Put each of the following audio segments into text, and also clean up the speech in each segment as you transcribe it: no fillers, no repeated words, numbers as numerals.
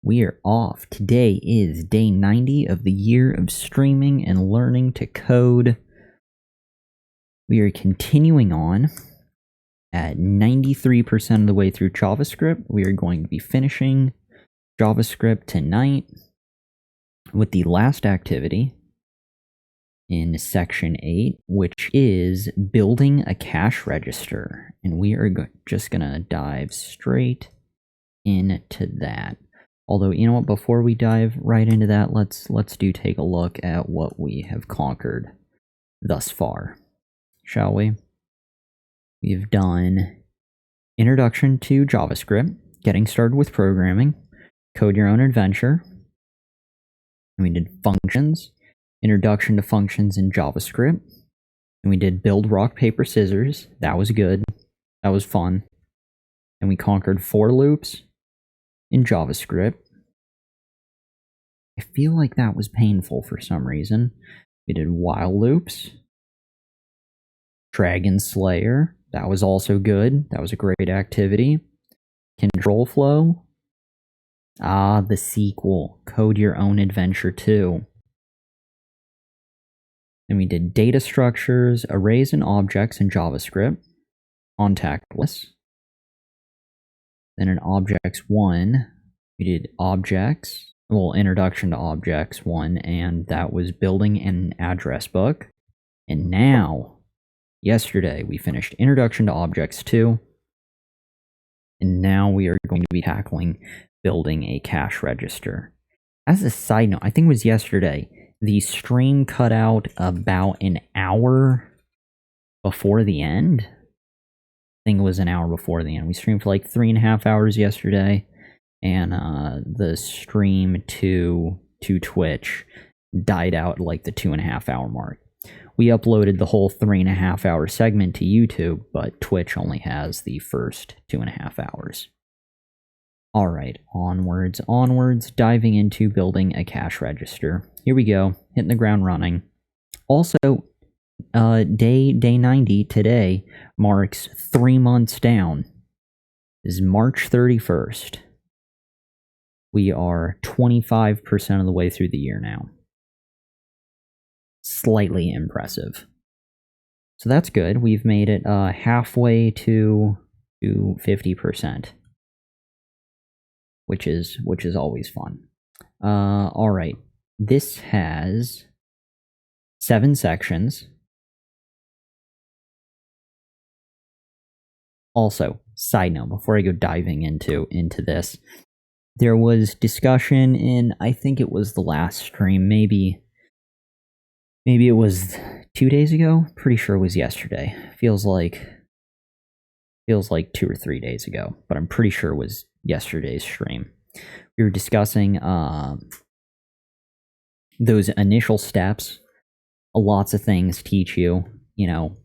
We are off. Today is day 90 of the year of streaming and learning to code. We are continuing on at 93% of the way through JavaScript. We are going to be finishing JavaScript tonight with the last activity in section 8, which is building a cache register. And we are just going to dive straight into that. Although, you know what, before we dive right into that, let's take a look at what we have conquered thus far, shall we? We've done Introduction to JavaScript, Getting Started with Programming, Code Your Own Adventure, and we did Functions, Introduction to Functions in JavaScript, and we did Build Rock, Paper, Scissors. That was good. That was fun. And we conquered for loops in JavaScript. I feel like that was painful for some reason. We did while loops. Dragon Slayer. That was also good. That was a great activity. Control flow. The sequel. Code Your Own Adventure 2. And we did data structures, arrays and objects in JavaScript. Contact lists. Then in Objects 1, we did Objects, Introduction to Objects 1, and that was building an address book. And now, yesterday, we finished Introduction to Objects 2, and now we are going to be tackling building a cache register. As a side note, I think it was yesterday, the stream cut out about an hour before the end. I think it was an hour before the end. We streamed for like 3.5 hours yesterday, and the stream to Twitch died out at like the 2.5 hour mark. We uploaded the whole 3.5 hour segment to YouTube, but Twitch only has the first 2.5 hours. Alright, onwards, diving into building a cache register. Here we go, hitting the ground running. Also, day 90 today marks 3 months down. This is March 31st. We are 25% of the way through the year now. Slightly impressive. So that's good. We've made it halfway to 50%, which is always fun. All right, this has 7 sections. Also, side note, before I go diving into this, there was discussion in, I think it was the last stream, maybe it was 2 days ago. Pretty sure it was yesterday. Feels like 2 or 3 days ago, but I'm pretty sure it was yesterday's stream. We were discussing those initial steps. Lots of things teach you,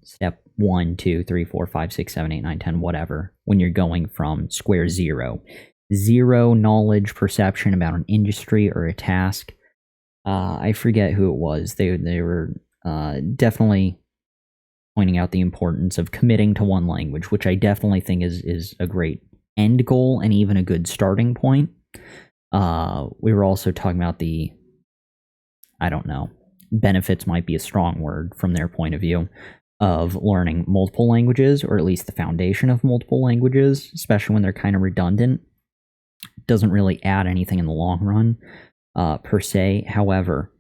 step 1, 2, 3, 4, 5, 6, 7, 8, 9, 10, whatever, when you're going from square zero. Zero knowledge, perception about an industry or a task. I forget who it was. They were definitely pointing out the importance of committing to one language, which I definitely think is a great end goal and even a good starting point. We were also talking about benefits might be a strong word from their point of view, of learning multiple languages, or at least the foundation of multiple languages, especially when they're kind of redundant. It doesn't really add anything in the long run, per se. However,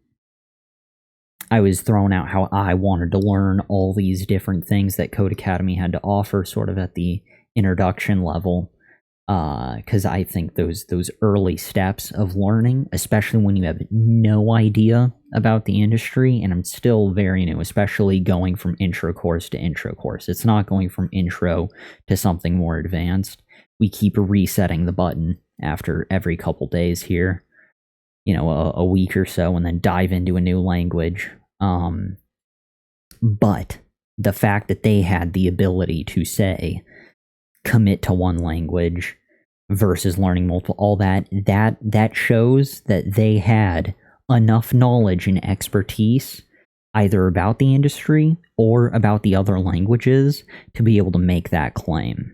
I was throwing out how I wanted to learn all these different things that Codecademy had to offer sort of at the introduction level, because I think those early steps of learning, especially when you have no idea about the industry, and I'm still very new, especially going from intro course to intro course. It's not going from intro to something more advanced. We keep resetting the button after every couple days here, a week or so, and then dive into a new language. But the fact that they had the ability to say, commit to one language versus learning multiple, all that shows that they had enough knowledge and expertise either about the industry or about the other languages to be able to make that claim.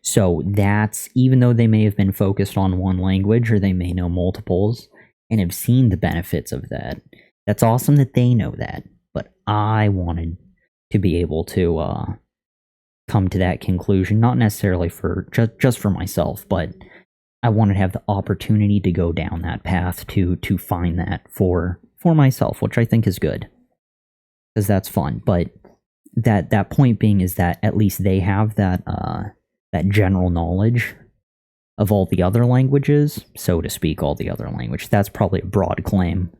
So that's, even though they may have been focused on one language or they may know multiples and have seen the benefits of that, that's awesome that they know that. But I wanted to be able to come to that conclusion, not necessarily for just for myself, but I wanted to have the opportunity to go down that path to find that for myself, which I think is good, because that's fun. But that point being is that at least they have that general knowledge of all the other languages, so to speak, all the other language. That's probably a broad claim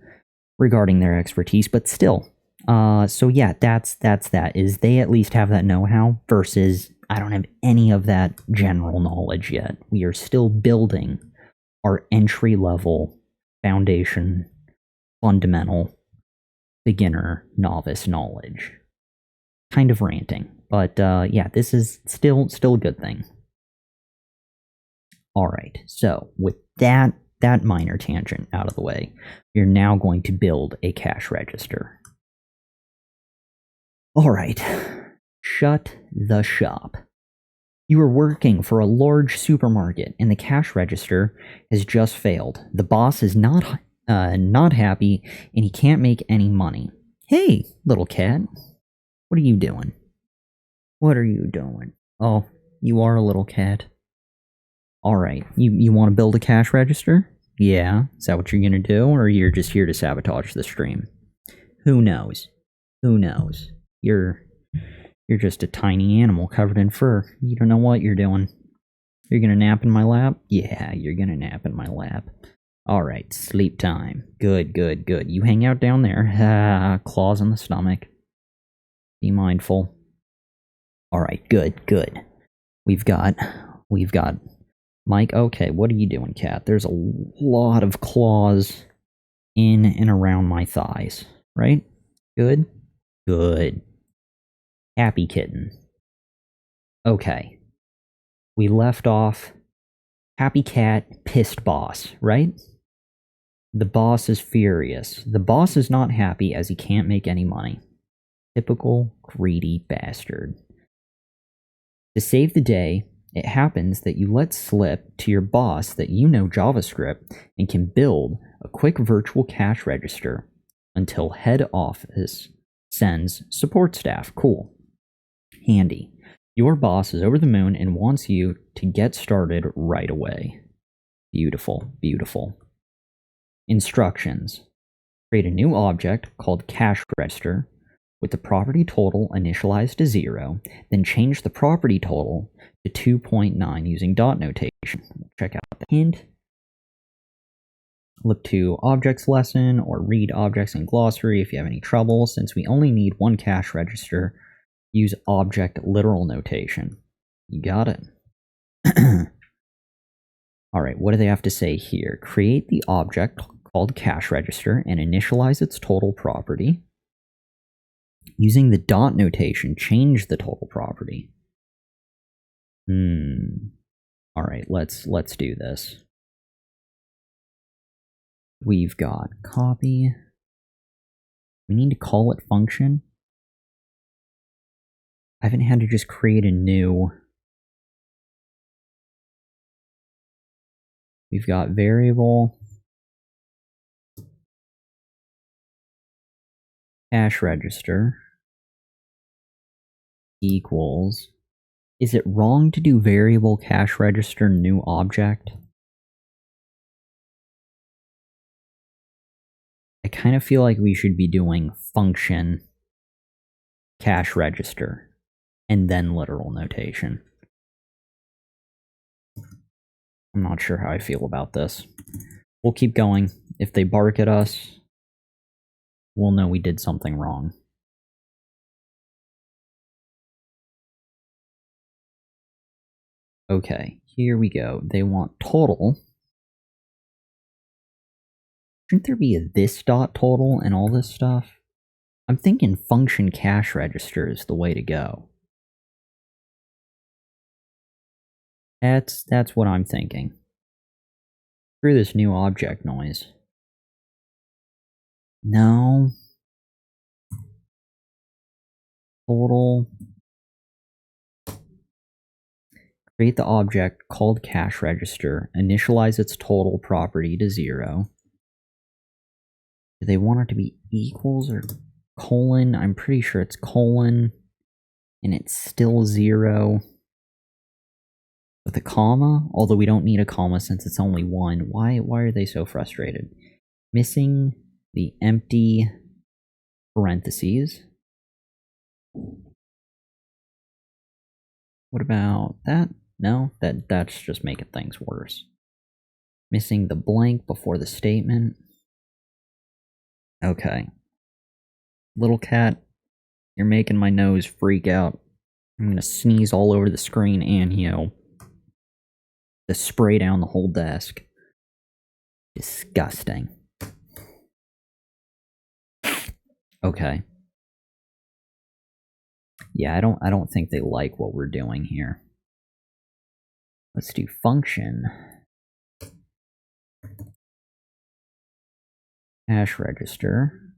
regarding their expertise, but still. So yeah, that's that, is they at least have that know-how versus I don't have any of that general knowledge yet. We are still building our entry-level foundation, fundamental, beginner, novice knowledge. Kind of ranting, but yeah, this is still a good thing. Alright, so with that minor tangent out of the way, you're now going to build a cash register. Alright, shut the shop. You are working for a large supermarket and the cash register has just failed. The boss is not happy and he can't make any money. Hey, little cat. What are you doing? What are you doing? Oh, you are a little cat. Alright, you want to build a cash register? Yeah, is that what you're gonna do? Or you're just here to sabotage the stream? Who knows? Who knows? You're just a tiny animal covered in fur. You don't know what you're doing. You're gonna nap in my lap? Yeah, you're gonna nap in my lap. Alright, sleep time. Good, good, good. You hang out down there. Claws in the stomach. Be mindful. Alright, good, good. We've got Mike. Okay, what are you doing, cat? There's a lot of claws in and around my thighs, right? Good? Good. Happy kitten. Okay. We left off happy cat, pissed boss, right? The boss is furious. The boss is not happy as he can't make any money. Typical greedy bastard. To save the day, it happens that you let slip to your boss that you know JavaScript and can build a quick virtual cash register until head office sends support staff. Cool. Handy. Your boss is over the moon and wants you to get started right away. Beautiful, beautiful. Instructions. Create a new object called cash register with the property total initialized to 0, then change the property total to 2.9 using dot notation. Check out the hint. Look to objects lesson or read objects in glossary if you have any trouble. Since we only need one cash register, use object literal notation. You got it. Alright, what do they have to say here? Create the object called cash register and initialize its total property. Using the dot notation, change the total property. Alright, let's do this. We've got copy. We need to call it function. I haven't had to just create a new. We've got variable cash register equals. Is it wrong to do variable cash register new object? I kind of feel like we should be doing function cash register and then literal notation. I'm not sure how I feel about this. We'll keep going. If they bark at us, we'll know we did something wrong. Okay, here we go. They want total. Shouldn't there be a this dot total and all this stuff? I'm thinking function cash register is the way to go. That's what I'm thinking. Screw this new object noise. No. Total Create the object called cash register, initialize its total property to 0. Do they want it to be equals or colon? I'm pretty sure it's colon, and it's still 0 with a comma, although we don't need a comma since it's only 1. Why are they so frustrated? Missing the empty parentheses. What about that? No, that's just making things worse. Missing the blank before the statement. Okay. Little cat, you're making my nose freak out. I'm gonna sneeze all over the screen and, the spray down the whole desk. Disgusting. Okay. Yeah, I don't think they like what we're doing here. Let's do function. Cash register.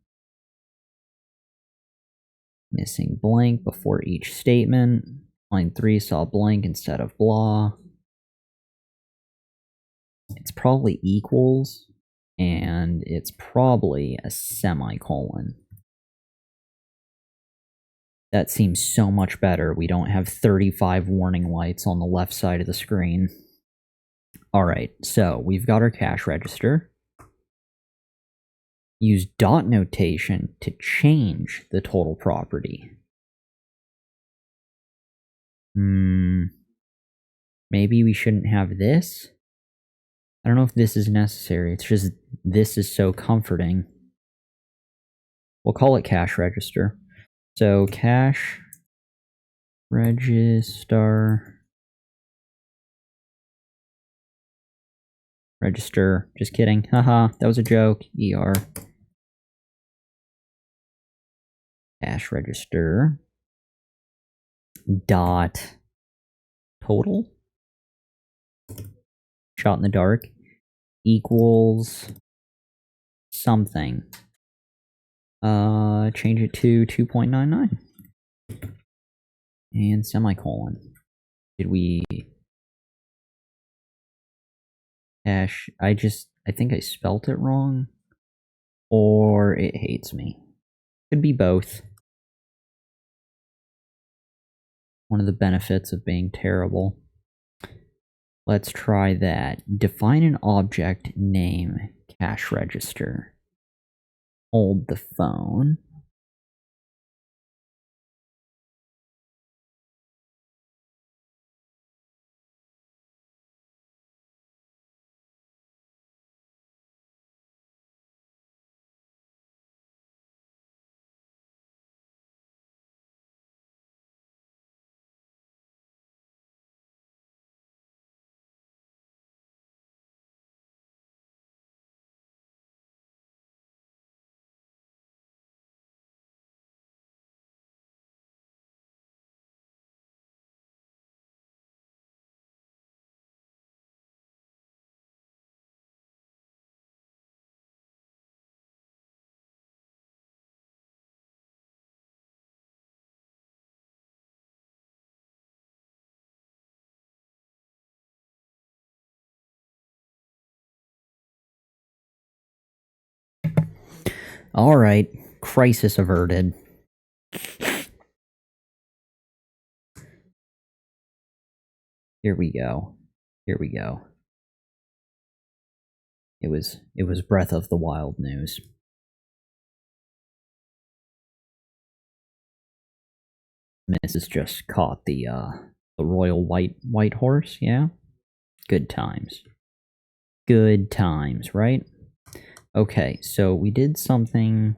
Missing blank before each statement. Line 3 saw blank instead of blah. It's probably equals, and it's probably a semicolon. That seems so much better. We don't have 35 warning lights on the left side of the screen. Alright, so we've got our cash register. Use dot notation to change the total property. Maybe we shouldn't have this? I don't know if this is necessary. It's just this is so comforting. We'll call it cash register. So cash register. Just kidding. Haha, that was a joke. ER. Cash register. Dot total. Shot in the dark. Equals something. Change it to 2.99. And semicolon. Did we... Cash... I think I spelt it wrong. Or it hates me. Could be both. One of the benefits of being terrible. Let's try that. Define an object name cash register. Hold the phone. Alright, crisis averted. Here we go. Here we go. It was Breath of the Wild news. Mrs. just caught the royal white horse, yeah? Good times. Good times, right? Okay, so we did something...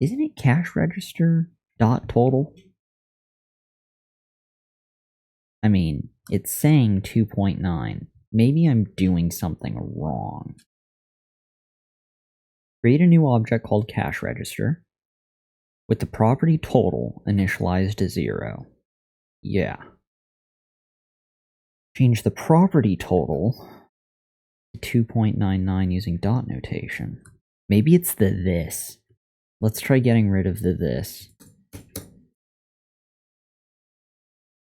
Isn't it cash register dot total? I mean, it's saying 2.9. Maybe I'm doing something wrong. Create a new object called cash register with the property total initialized to 0. Yeah. Change the property total to 2.99 using dot notation. Maybe it's the this. Let's try getting rid of the this.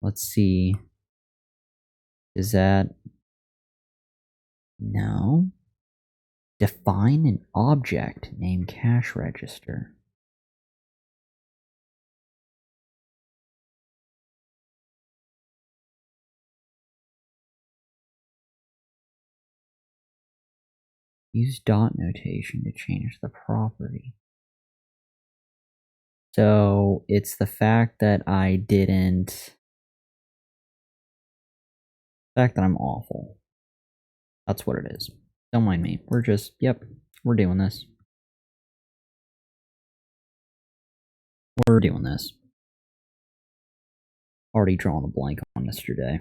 Let's see. Is that... No. Define an object named cash register. Use dot notation to change the property. So it's the fact that I didn't... The fact that I'm awful. That's what it is. Don't mind me. We're just... Yep. We're doing this. We're doing this. Already drawn a blank on yesterday.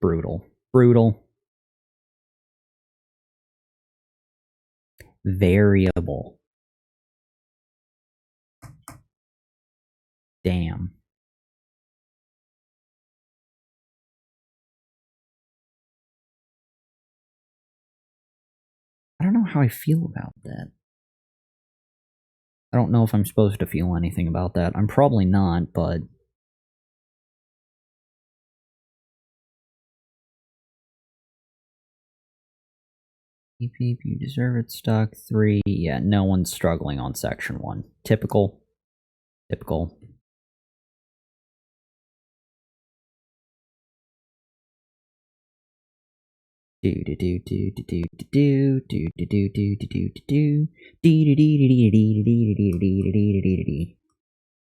Brutal. Brutal. Variable. Damn. I don't know how I feel about that. I don't know if I'm supposed to feel anything about that. I'm probably not, but... Beep beep, you deserve it, stuck. 3. Yeah, no one's struggling on section 1. Typical. Typical.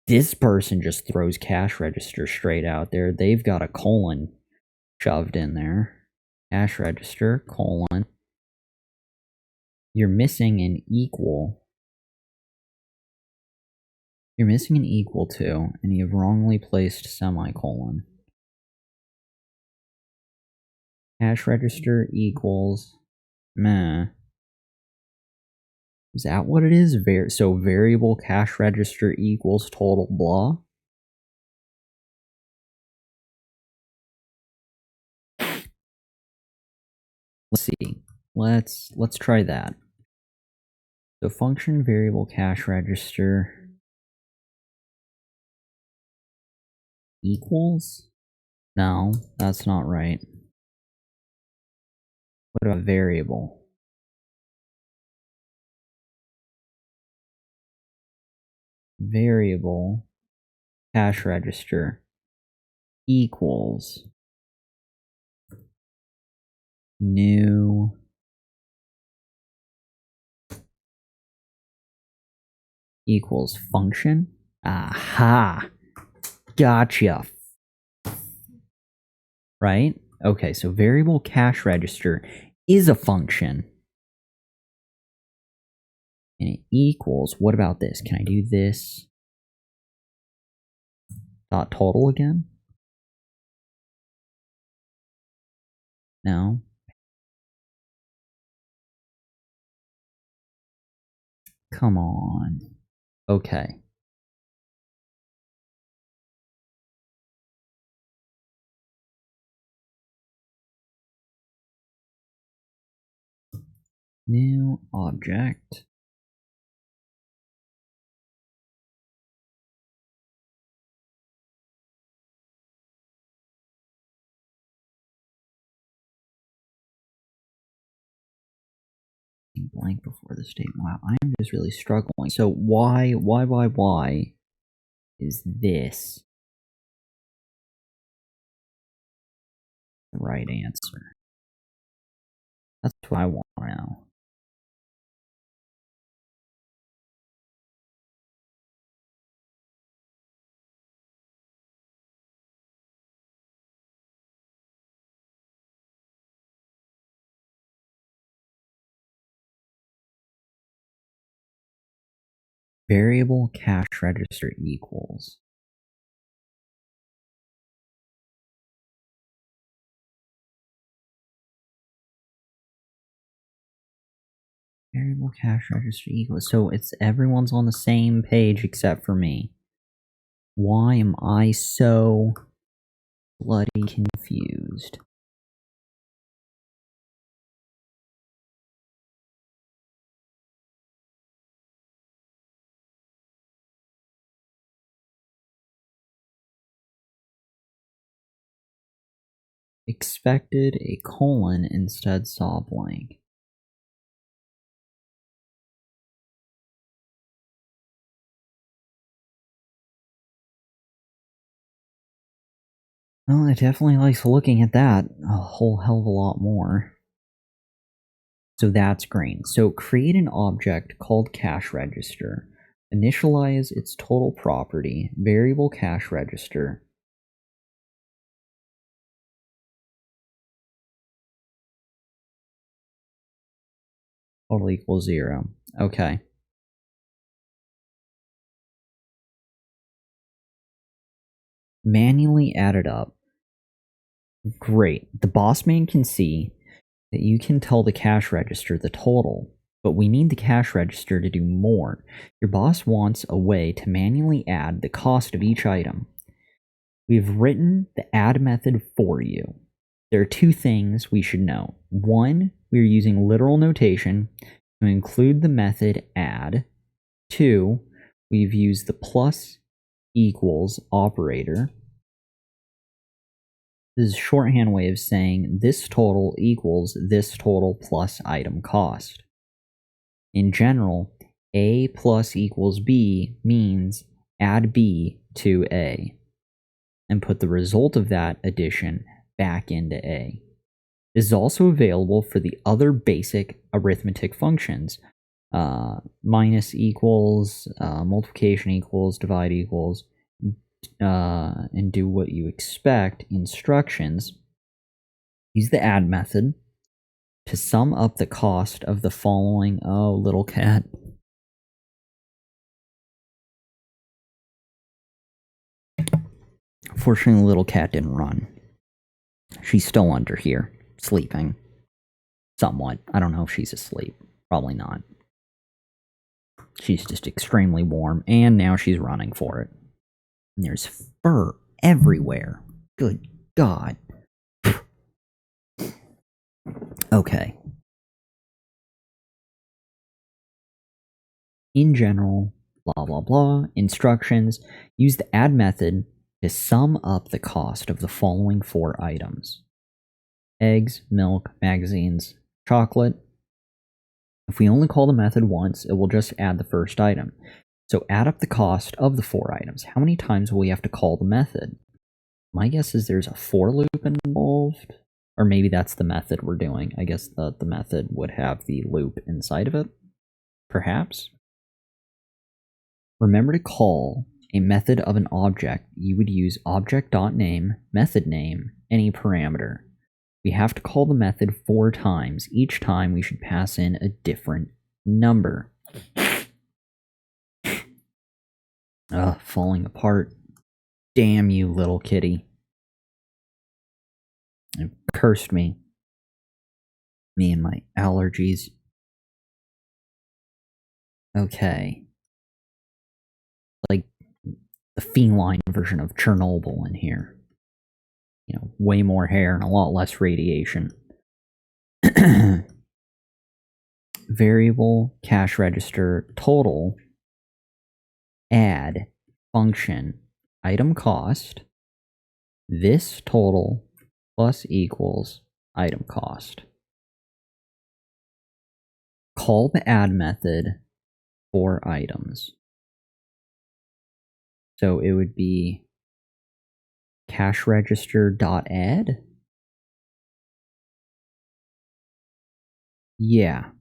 This person just throws cash register straight out there. They've got a colon shoved in there. Cash register, colon. You're missing an equal. You're missing an equal to, and you've wrongly placed semicolon. Cash register equals meh. Is that what it is? So variable cash register equals total blah? Let's see. Let's try that. So function variable cash register equals? No, that's not right. What about variable? Variable cash register equals new equals function. Aha! Gotcha. Right? Okay, so variable cash register is a function. And it equals, what about this? Can I do this? Dot total again? No. Come on. Okay. New object. Blank before the statement. Wow, I am just really struggling. So why is this the right answer? That's what I want to know. Variable cash register equals. Variable cash register equals. So it's everyone's on the same page except for me. Why am I so bloody confused? expected a colon instead saw blank. Well, it definitely likes looking at that a whole hell of a lot more. So that's green. So create an object called cash register. Initialize its total property, variable cash register. Total equals 0. Okay. Manually add it up. Great. The boss man can see that you can tell the cash register the total, but we need the cash register to do more. Your boss wants a way to manually add the cost of each item. We've written the add method for you. There are two things we should know. One, we are using literal notation to include the method add. Two, we've used the plus equals operator. This is a shorthand way of saying this total equals this total plus item cost. In general, A plus equals B means add B to A and put the result of that addition back into A. This is also available for the other basic arithmetic functions. Minus equals, multiplication equals, divide equals, and do what you expect instructions. Use the add method to sum up the cost of the following. Oh, little cat. Fortunately, the little cat didn't run. She's still under here, sleeping. Somewhat. I don't know if she's asleep. Probably not. She's just extremely warm, and now she's running for it. And there's fur everywhere. Good God. Okay. In general, blah blah blah, instructions, use the add method to sum up the cost of the following 4 items. Eggs, milk, magazines, chocolate. If we only call the method once, it will just add the first item. So add up the cost of the 4 items. How many times will we have to call the method? My guess is there's a for loop involved. Or maybe that's the method we're doing. I guess the method would have the loop inside of it. Perhaps. Remember to call a method of an object. You would use object.name, method name, any parameter. We have to call the method 4 times. Each time we should pass in a different number. Ugh, falling apart. Damn you, little kitty. It cursed me. Me and my allergies. Okay. Like the feline version of Chernobyl in here. You know, way more hair and a lot less radiation. Variable cash register total add function item cost this total plus equals item cost. Call the add method for items. So it would be cash register dot add. Yeah.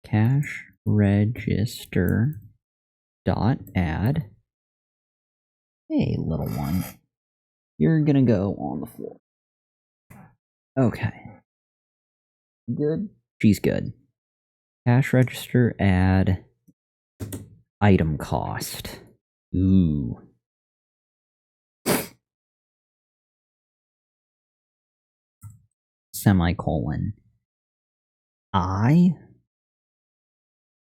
Cash register dot add. Hey, little one. You're gonna go on the floor. Okay. Good? She's good. Cash register add item cost. Ooh. Semicolon.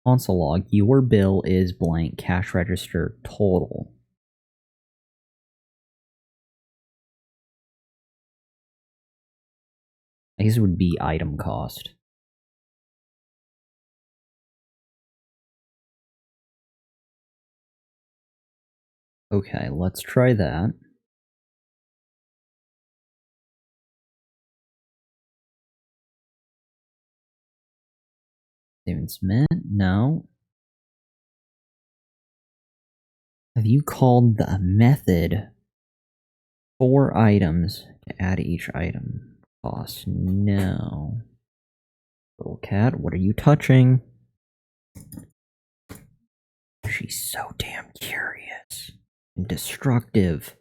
Console log, your bill is blank, cash register total. I guess it would be item cost. Okay, let's try that. Statements meant? No. Have you called the method for items to add each item cost? No. Little cat, what are you touching? She's so damn curious and destructive.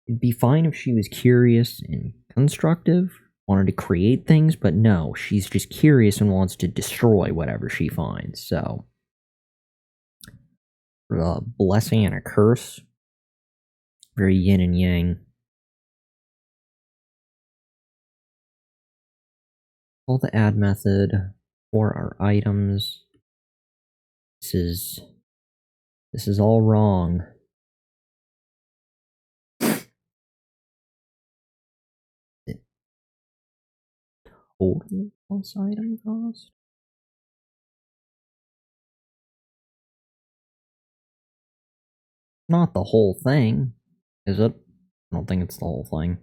It'd be fine if she was curious and constructive, wanted to create things, but no, she's just curious and wants to destroy whatever she finds, so. A blessing and a curse. Very yin and yang. Call the add method for our items. This is all wrong. Total plus item cost? Not the whole thing, is it? I don't think it's the whole thing.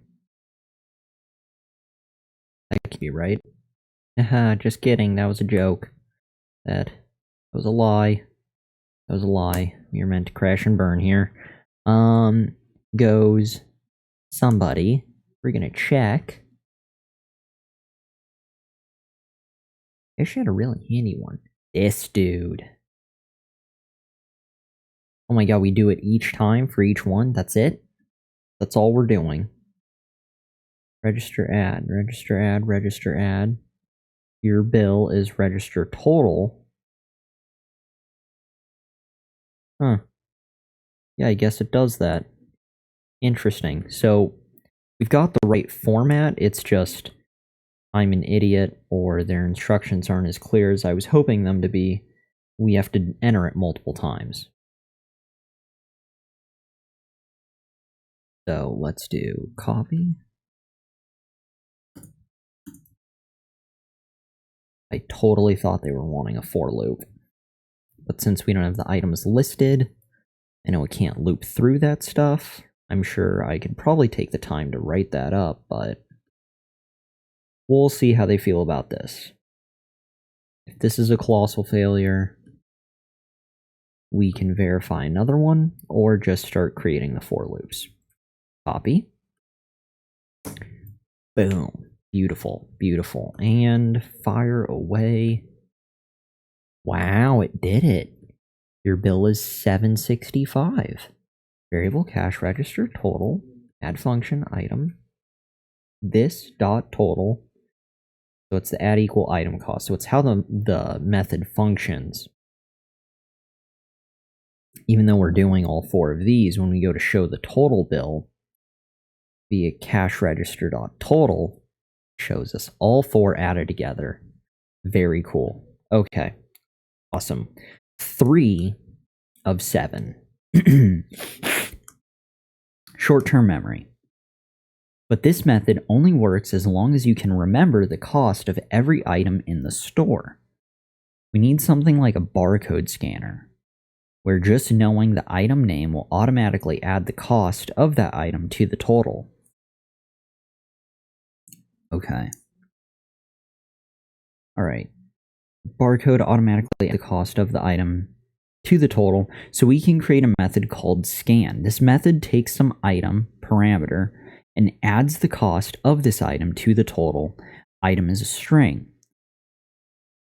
That could be right. Haha, just kidding, that was a joke. That was a lie. That was a lie. You're meant to crash and burn here. Goes somebody. We're gonna check. I should had a really handy one. This dude. Oh my god, we do it each time for each one? That's it? That's all we're doing. Register add, register add, register add. Your bill is register total. Huh. Yeah, I guess it does that. Interesting. So, we've got the right format, it's just I'm an idiot or their instructions aren't as clear as I was hoping them to be. We have to enter it multiple times. So let's do copy. I totally thought they were wanting a for loop. But since we don't have the items listed, I know we can't loop through that stuff. I'm sure I could probably take the time to write that up, but we'll see how they feel about this. If this is a colossal failure, we can verify another one, or just start creating the for loops. Copy. Boom. Beautiful, beautiful. And fire away. Wow, it did it. Your bill is $765. Variable cash register total, add function item, this dot total. So it's the add equal item cost. So it's how the method functions. Even though we're doing all four of these, when we go to show the total bill via cash register dot total, shows us all four added together. Very cool. Okay. Awesome. 3 of 7. Short-term memory. But this method only works as long as you can remember the cost of every item in the store. We need something like a barcode scanner, where just knowing the item name will automatically add the cost of that item to the total. Okay. Alright. Barcode automatically adds the cost of the item to the total, so we can create a method called scan. This method takes some item parameter and adds the cost of this item to the total. Item is a string.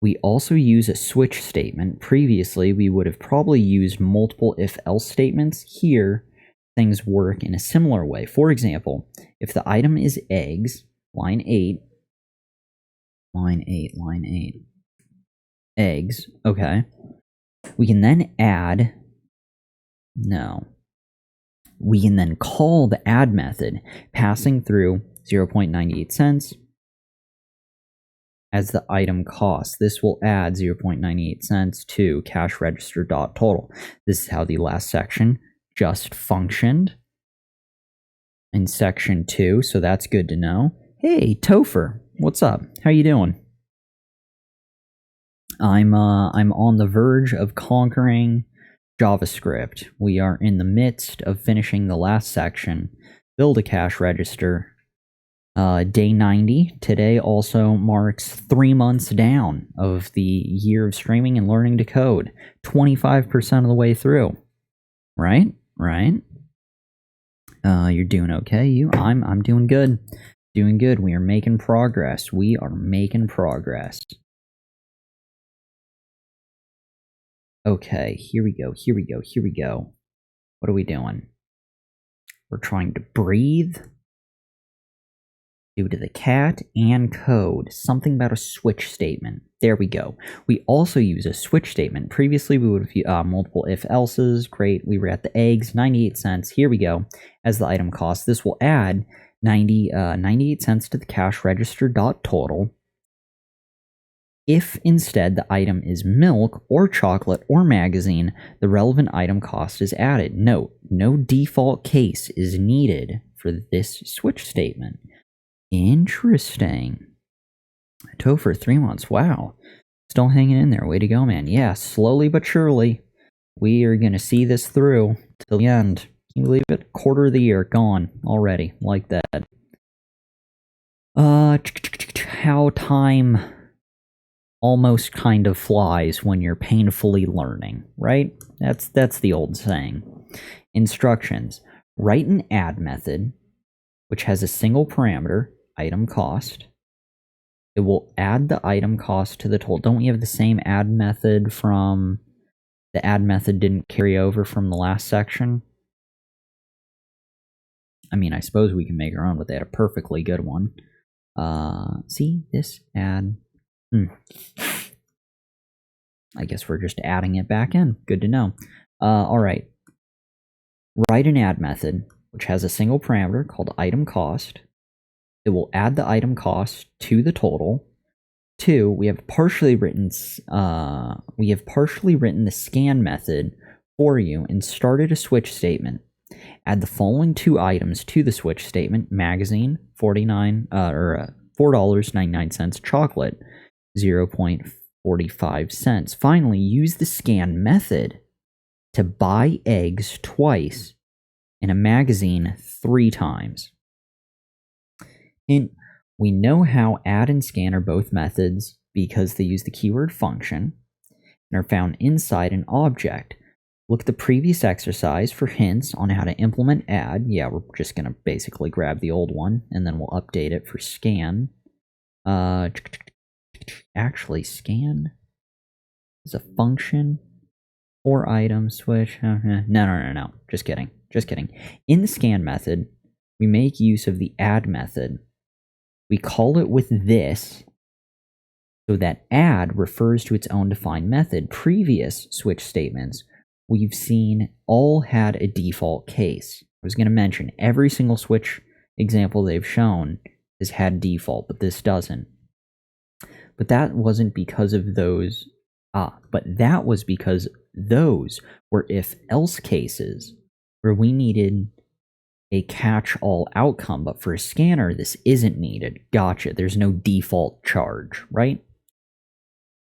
We also use a switch statement. Previously, we would have probably used multiple if-else statements. Here, things work in a similar way. For example, if the item is eggs, line 8, eggs, okay. We can then add, we can then call the add method, passing through 0.98 cents as the item cost. This will add 0.98 cents to cash register dot total. This is how the last section just functioned in section 2, so that's good to know. Hey, Topher, what's up? How you doing? I'm on the verge of conquering JavaScript. We are in the midst of finishing the last section. Build a cash register. Day 90 today also marks 3 months down of the year of streaming and learning to code. 25% of the way through. Right? You're doing okay. I'm doing good. Doing good. We are making progress. Okay, here we go. What are we doing? We're trying to breathe. Due to the cat and code. Something about a switch statement. There we go. We also use a switch statement. Previously, we would have multiple if-else's. Great. We were at the eggs. 98 cents. Here we go. As the item cost. This will add 98 cents to the cash register total. If instead the item is milk or chocolate or magazine, the relevant item cost is added. Note, no default case is needed for this switch statement. Interesting. Topher, 3 months. Wow. Still hanging in there. Way to go, man. Yeah, slowly but surely, we are going to see this through till the end. Can you believe it? Quarter of the year gone already. Like that. How time almost kind of flies when you're painfully learning, right? That's the old saying. Instructions. Write an add method, which has a single parameter, item cost. It will add the item cost to the total. Don't we have the same add method from... The add method didn't carry over from the last section? I mean, I suppose we can make our own, but they had a perfectly good one. See? This add... I guess we're just adding it back in. Good to know. Alright. Write an add method, which has a single parameter called item cost. It will add the item cost to the total. 2, we have partially written the scan method for you and started a switch statement. Add the following 2 items to the switch statement: magazine, $4.99, chocolate, 0.45 cents. Finally, use the scan method to buy eggs twice and a magazine 3 times. And we know how add and scan are both methods because they use the keyword function and are found inside an object. Look at the previous exercise for hints on how to implement add. Yeah, we're just going to basically grab the old one and then we'll update it for scan. Actually, scan is a function for item switch. No. Just kidding. In the scan method, we make use of the add method. We call it with this, so that add refers to its own defined method. Previous switch statements we've seen all had a default case. I was going to mention every single switch example they've shown has had default, but this doesn't. But that wasn't because of those. But that was because those were if-else cases where we needed a catch-all outcome, but for a scanner, this isn't needed. Gotcha. There's no default charge, right?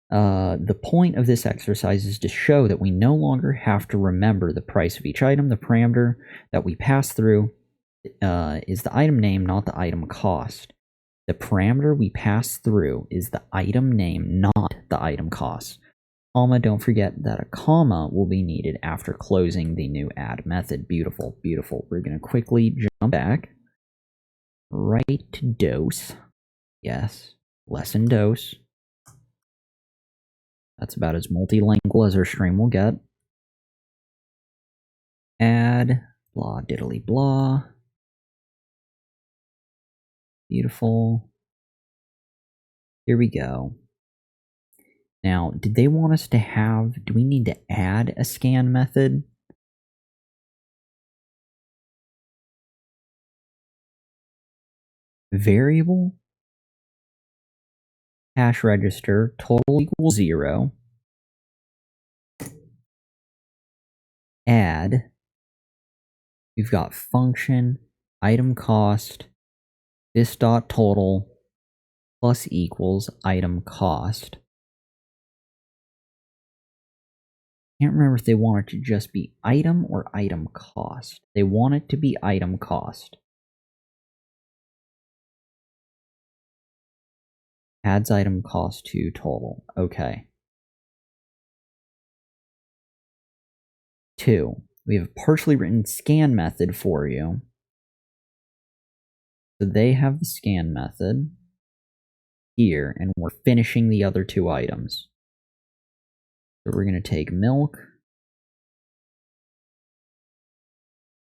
The point of this exercise is to show that we no longer have to remember the price of each item. The parameter that we pass through is the item name, not the item cost. The parameter we pass through is the item name, not the item cost. Comma, don't forget that a comma will be needed after closing the new add method. Beautiful. We're going to quickly jump back. Right to dose. Yes, lesson dose. That's about as multilingual as our stream will get. Add, blah, diddly blah. Beautiful. Here we go. Now, did they want us to have, do we need to add a scan method? Variable, cash register, total equals 0. Add, we've got function, item cost, this dot total, plus equals item cost. Can't remember if they want it to just be item or item cost. They want it to be item cost. Adds item cost to total. Okay. 2. We have a partially written scan method for you. So they have the scan method here, and we're finishing the other 2 items. So we're going to take milk,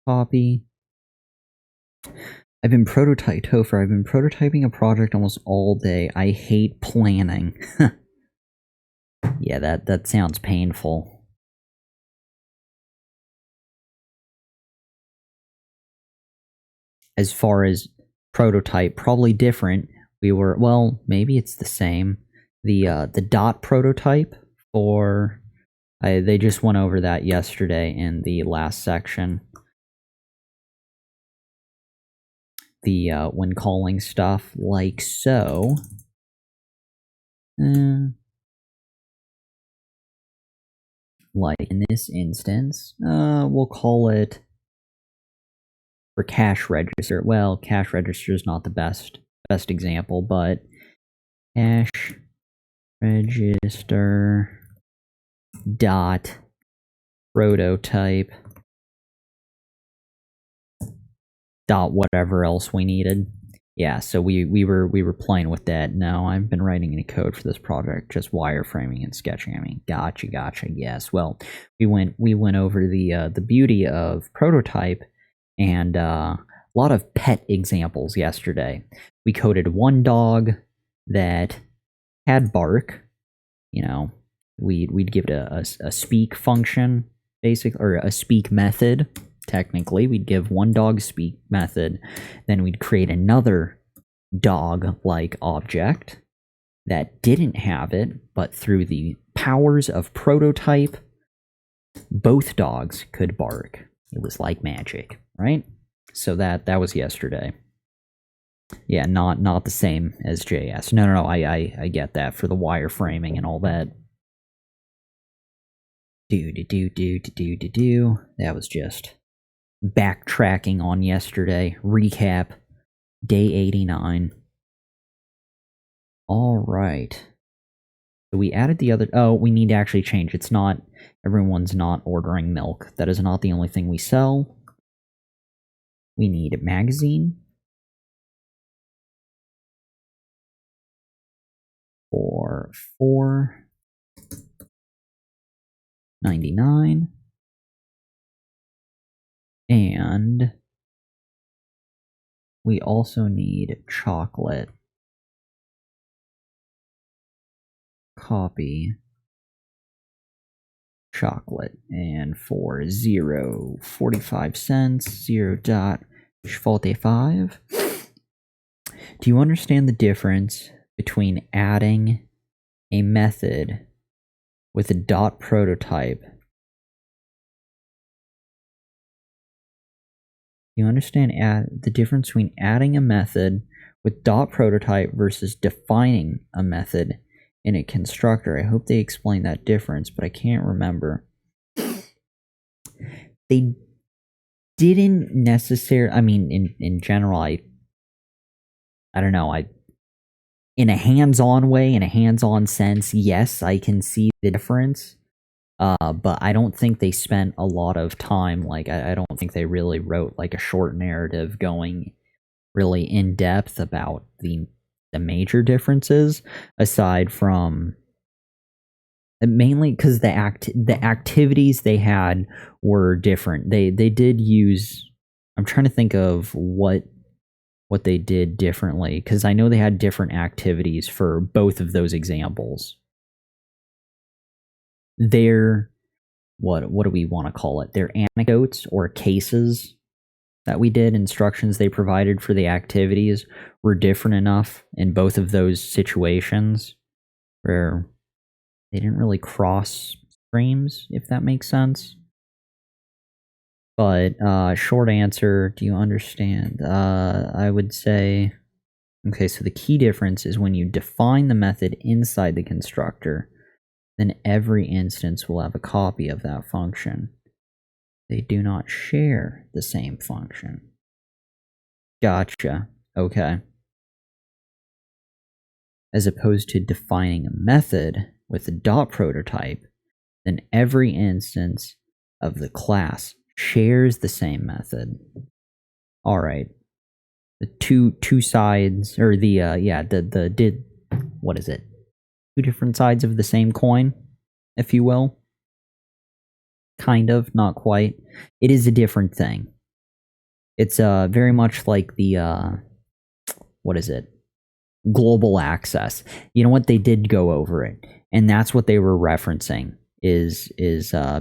copy. I've been prototyping a project almost all day. I hate planning. Yeah, that sounds painful. As far as prototype, probably different. We were, well, maybe it's the same. The dot prototype for, they just went over that yesterday in the last section. The when calling stuff like so. Like in this instance, we'll call it for cash register. Well, cash register is not the best example, but cash register dot prototype dot whatever else we needed. Yeah, so we were playing with that. No, I've been writing any code for this project, just wireframing and sketching. I mean, gotcha. Yes. Well, we went over the beauty of prototype and a lot of pet examples yesterday. We coded one dog that had bark. You know, we'd give it a speak function, basically, or a speak method. Technically, we'd give one dog speak method, then we'd create another dog-like object that didn't have it, but through the powers of prototype, both dogs could bark. It was like magic, right? So that was yesterday. Yeah, not the same as JS. No, I get that for the wireframing and all that. That was just backtracking on yesterday. Recap. Day 89. Alright. So we added the other... Oh, we need to actually change. It's not... Everyone's not ordering milk. That is not the only thing we sell. We need a magazine. For $4.99. And we also need chocolate. Copy chocolate, and for 0.45 cents, 0.45. Do you understand the difference between adding a method with a dot prototype? Do you understand the difference between adding a method with dot prototype versus defining a method in a constructor? I hope they explain that difference, but I can't remember. They didn't necessarily... I mean, in general, I don't know, in a hands-on way, in a hands-on sense, yes, I can see the difference. But I don't think they spent a lot of time, like, I don't think they really wrote, like, a short narrative going really in-depth about the major differences, aside from... Mainly because the activities they had were different. They did use... I'm trying to think of what they did differently, because I know they had different activities for both of those examples. Their... what do we want to call it? Their anecdotes or cases that we did, instructions they provided for the activities, were different enough in both of those situations where they didn't really cross streams, if that makes sense. But short answer, do you understand? I would say, okay, so the key difference is when you define the method inside the constructor, then every instance will have a copy of that function. They do not share the same function. Gotcha. Okay. as opposed to defining a method with a dot prototype, then every instance of the class shares the same method. All right, the two sides, or what is it? Two different sides of the same coin, if you will. Kind of, not quite. It is a different thing. It's very much like the what is it? Global access. You know what? They did go over it, and that's what they were referencing. Is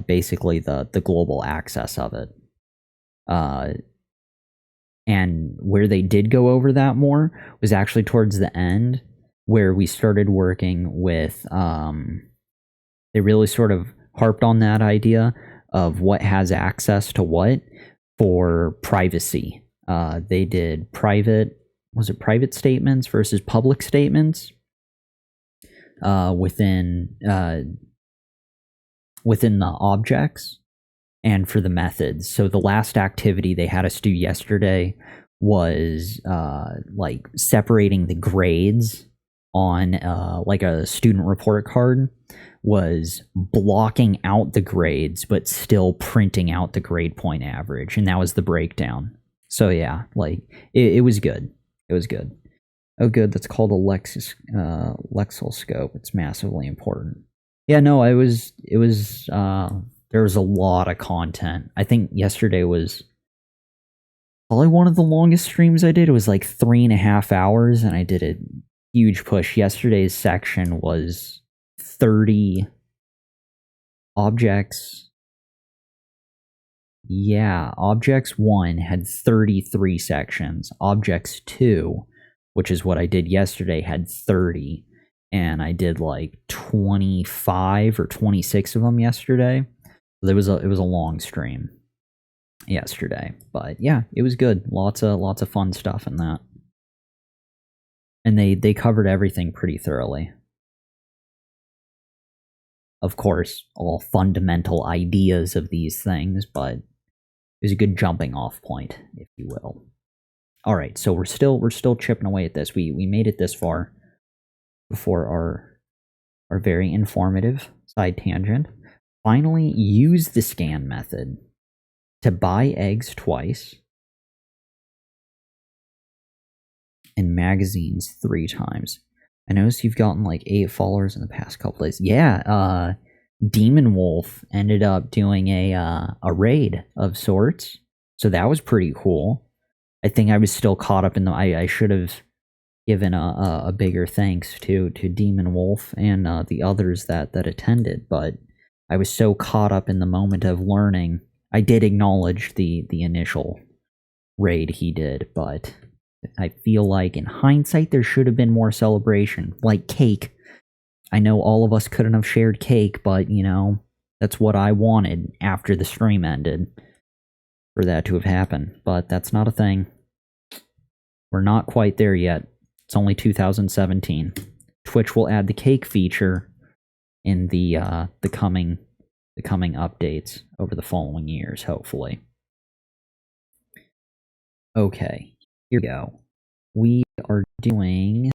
basically the global access of it. And where they did go over that more was actually towards the end, where we started working with. They really sort of harped on that idea of what has access to what for privacy. They did private statements versus public statements within the objects, and for the methods. So the last activity they had us do yesterday was like separating the grades on like a student report card, was blocking out the grades but still printing out the grade point average, and that was the breakdown. So yeah, like it was good. It was good. Oh good, that's called a lexilscope. It's massively important. Yeah, no, there was a lot of content. I think yesterday was probably one of the longest streams I did. It was like 3.5 hours, and I did a huge push. Yesterday's section was 30 objects. Yeah, objects 1 had 33 sections. Objects 2, which is what I did yesterday, had 30. And I did like 25 or 26 of them yesterday. It was a long stream yesterday. But yeah, it was good. Lots of fun stuff in that. And they covered everything pretty thoroughly. Of course, all fundamental ideas of these things, but it was a good jumping off point, if you will. All right, so we're still chipping away at this. We made it this far before our very informative side tangent. Finally, use the scan method to buy eggs twice and magazines 3 times. I noticed you've gotten like 8 followers in the past couple days. Yeah, Demon Wolf ended up doing a raid of sorts, so that was pretty cool. I think I was still caught up in the. I should have given a bigger thanks to Demon Wolf and the others that attended, but I was so caught up in the moment of learning. I did acknowledge the initial raid he did, but I feel like in hindsight there should have been more celebration, like cake. I know all of us couldn't have shared cake, but you know, that's what I wanted after the stream ended, for that to have happened. But that's not a thing. We're not quite there yet. It's only 2017. Twitch will add the cake feature in the coming updates over the following years, hopefully. Okay, here we go. We are doing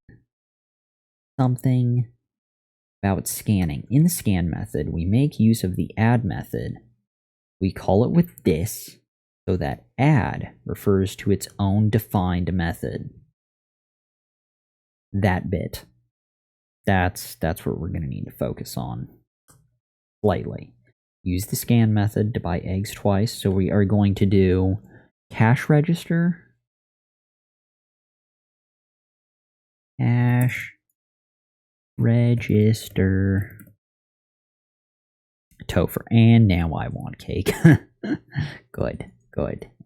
something about scanning. In the scan method, we make use of the add method. We call it with this, so that add refers to its own defined method. That bit. That's what we're going to need to focus on slightly. Use the scan method to buy eggs twice. So we are going to do cash register. Cash register. Topher. And now I want cake. Good.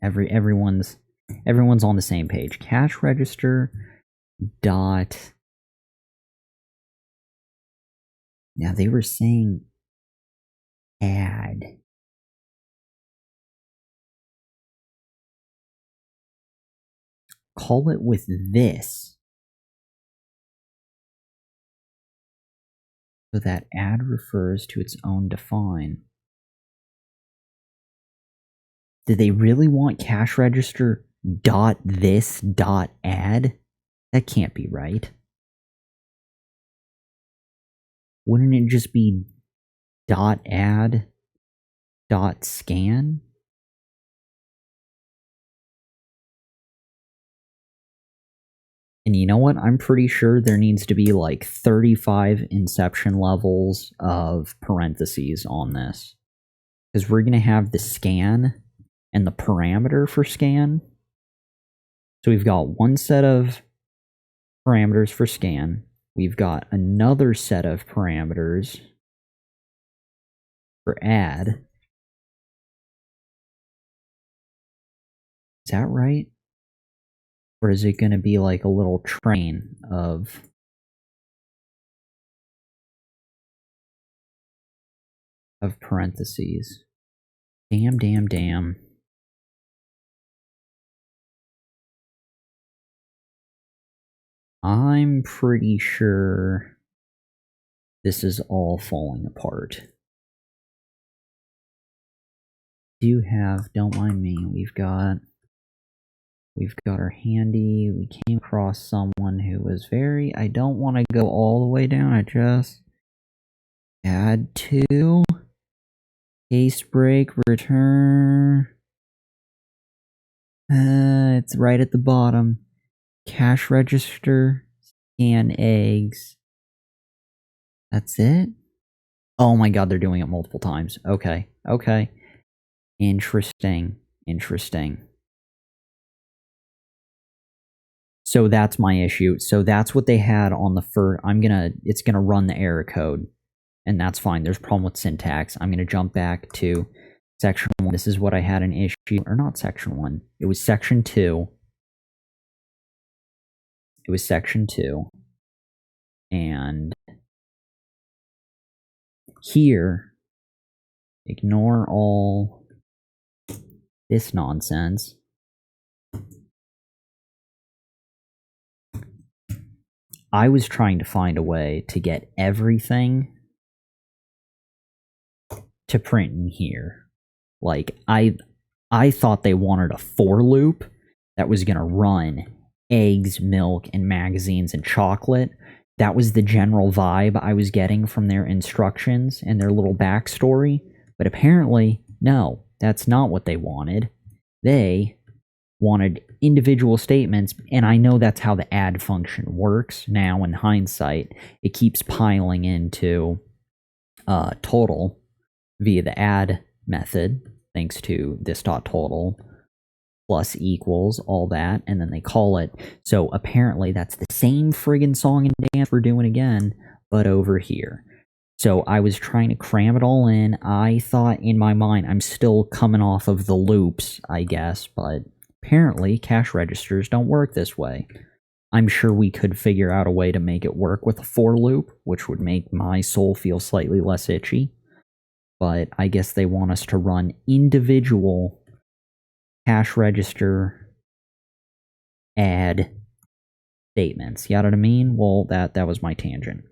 Everyone's on the same page. Cash register dot. Now they were saying add. Call it with this. So that add refers to its own define. Do they really want cash register dot this dot add? That can't be right. Wouldn't it just be .add .scan? And you know what? I'm pretty sure there needs to be like 35 inception levels of parentheses on this. Because we're going to have the scan and the parameter for scan. So we've got one set of parameters for scan. We've got another set of parameters for add. Is that right? Or is it going to be like a little train of parentheses? Damn. I'm pretty sure this is all falling apart. Don't mind me, we've got our handy, we came across someone who was I don't want to go all the way down, I just add to, case break, return, it's right at the bottom, cash register, scan eggs, that's it? Oh my god, they're doing it multiple times, okay. Interesting. So that's my issue. So that's what they had on the first. It's gonna run the error code, and that's fine. There's a problem with syntax. I'm gonna jump back to section 1. This is what I had an issue, or not section 1. It was section 2. And here, ignore all this nonsense. I was trying to find a way to get everything to print in here. Like, I thought they wanted a for loop that was going to run eggs, milk, and magazines and chocolate. That was the general vibe I was getting from their instructions and their little backstory. But apparently, no, that's not what they wanted. They wanted individual statements, and I know that's how the add function works now in hindsight. It keeps piling into total via the add method, thanks to this.total plus equals, all that, and then they call it. So apparently that's the same friggin' song and dance we're doing again, but over here. So I was trying to cram it all in. I thought in my mind, I'm still coming off of the loops, I guess, but apparently cash registers don't work this way. I'm sure we could figure out a way to make it work with a for loop, which would make my soul feel slightly less itchy. But I guess they want us to run individual cash register add statements. You know what I mean? Well, that was my tangent.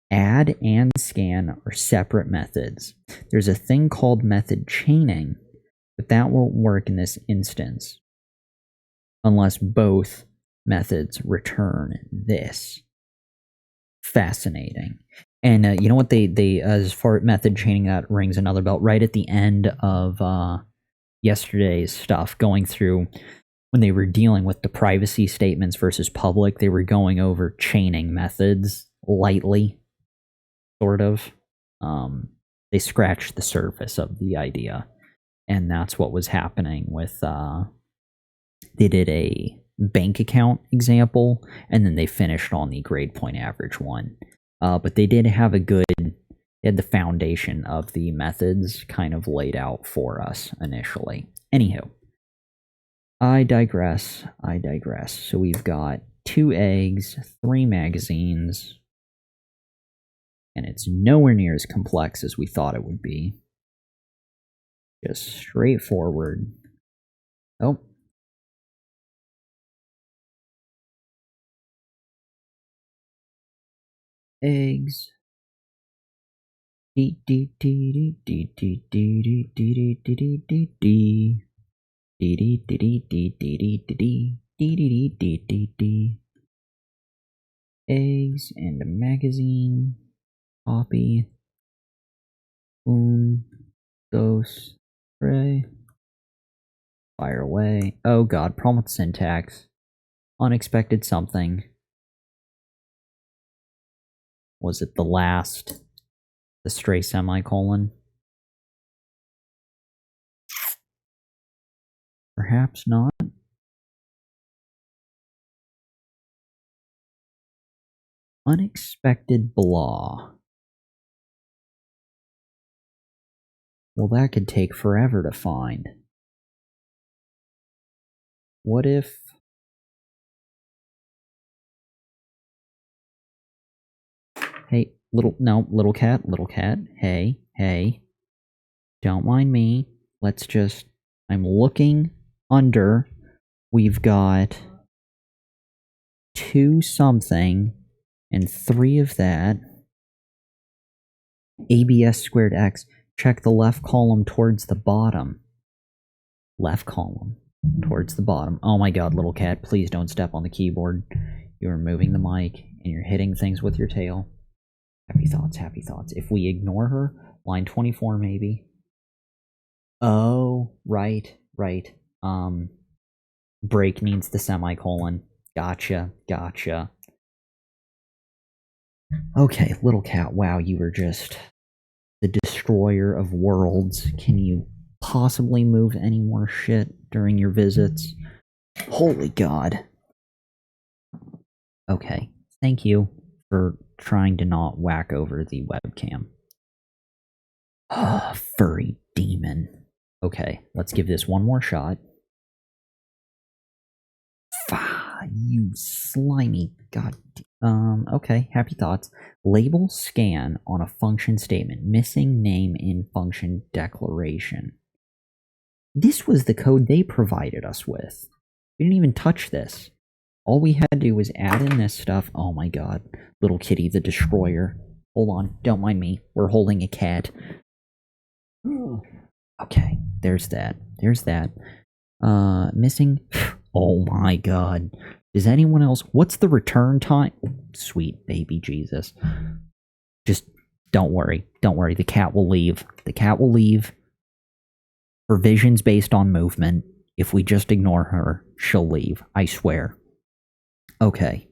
Add and scan are separate methods. There's a thing called method chaining, but that won't work in this instance unless both methods return this. Fascinating. And you know what they as far as method chaining, that rings another bell. Right at the end of yesterday's stuff, going through when they were dealing with the privacy statements versus public, they were going over chaining methods lightly, sort of. They scratched the surface of the idea, and that's what was happening with they did a bank account example, and then they finished on the grade point average one. But they did have they had the foundation of the methods kind of laid out for us initially. Anywho, I digress. So we've got 2 eggs, 3 magazines, and it's nowhere near as complex as we thought it would be. Just straightforward. Oh. Eggs. Eggs and a magazine. Copy. Un, dos, tres. Fire away. Oh god, problem with syntax. Unexpected something. Was it the stray semicolon? Perhaps not. Unexpected blah. Well, that could take forever to find. What if... Hey, little cat, hey, don't mind me. Let's just, I'm looking under, we've got 2 something, and 3 of that. ABS squared X, check the left column towards the bottom. Left column towards the bottom. Oh my god, little cat, please don't step on the keyboard. You are moving the mic, and you're hitting things with your tail. Happy thoughts, happy thoughts. If we ignore her, line 24 maybe. Oh, right. Break needs the semicolon. Gotcha. Okay, little cat, wow, you were just the destroyer of worlds. Can you possibly move any more shit during your visits? Holy god. Okay, thank you for trying to not whack over the webcam. Furry demon. Okay, let's give this one more shot. You slimy god. Okay, happy thoughts. Label scan on a function statement. Missing name in function declaration. This was the code they provided us with. We didn't even touch this. All we had to do was add in this stuff. Oh my god. Little kitty, the destroyer. Hold on, don't mind me. We're holding a cat. Okay, there's that. Missing. Oh my god. Does anyone else... What's the return time? Sweet baby Jesus. Just don't worry. The cat will leave. Her vision's based on movement. If we just ignore her, she'll leave. I swear. Okay.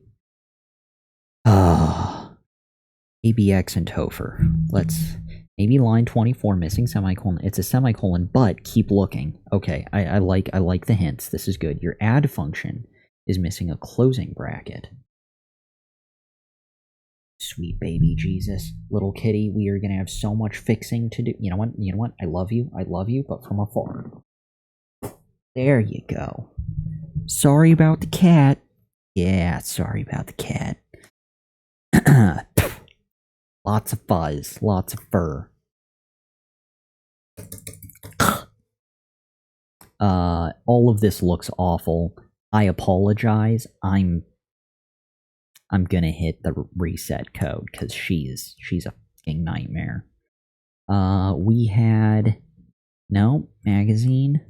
ABX and Topher. Let's... Maybe line 24, missing semicolon. It's a semicolon, but keep looking. Okay, I like the hints. This is good. Your add function is missing a closing bracket. Sweet baby Jesus. Little kitty, we are gonna have so much fixing to do. You know what? I love you, but from afar. There you go. Sorry about the cat. Yeah, sorry about the cat. Lots of fuzz, lots of fur. All of this looks awful. I apologize. I'm gonna hit the reset code because she's a fucking nightmare. We had magazine.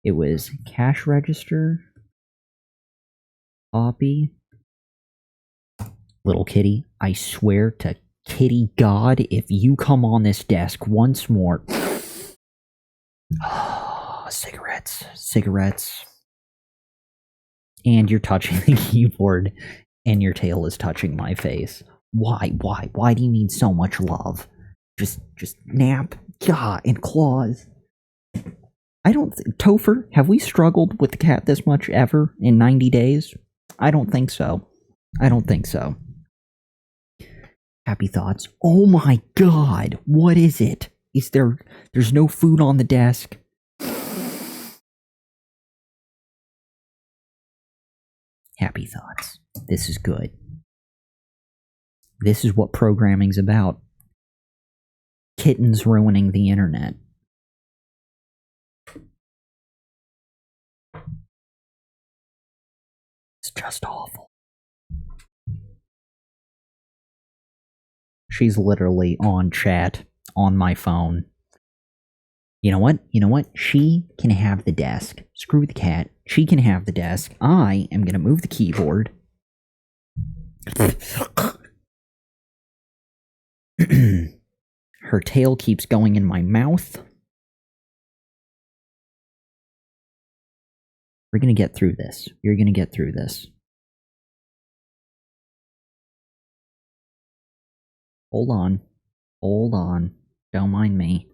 It was cash register. Copy. Little kitty, I swear to kitty god, if you come on this desk once more... Cigarettes. And you're touching the keyboard, and your tail is touching my face. Why do you need so much love? Just nap, and claws. I don't... Topher, have we struggled with the cat this much ever in 90 days? I don't think so. Happy thoughts. Oh my god, what is it? There's no food on the desk. Happy thoughts. This is good. This is what programming's about. Kittens ruining the internet. It's just awful. She's literally on chat on my phone. You know what? She can have the desk. Screw the cat. She can have the desk. I am gonna move the keyboard. Her tail keeps going in my mouth. We're going to get through this. You're going to get through this. Hold on. Hold on. Don't mind me.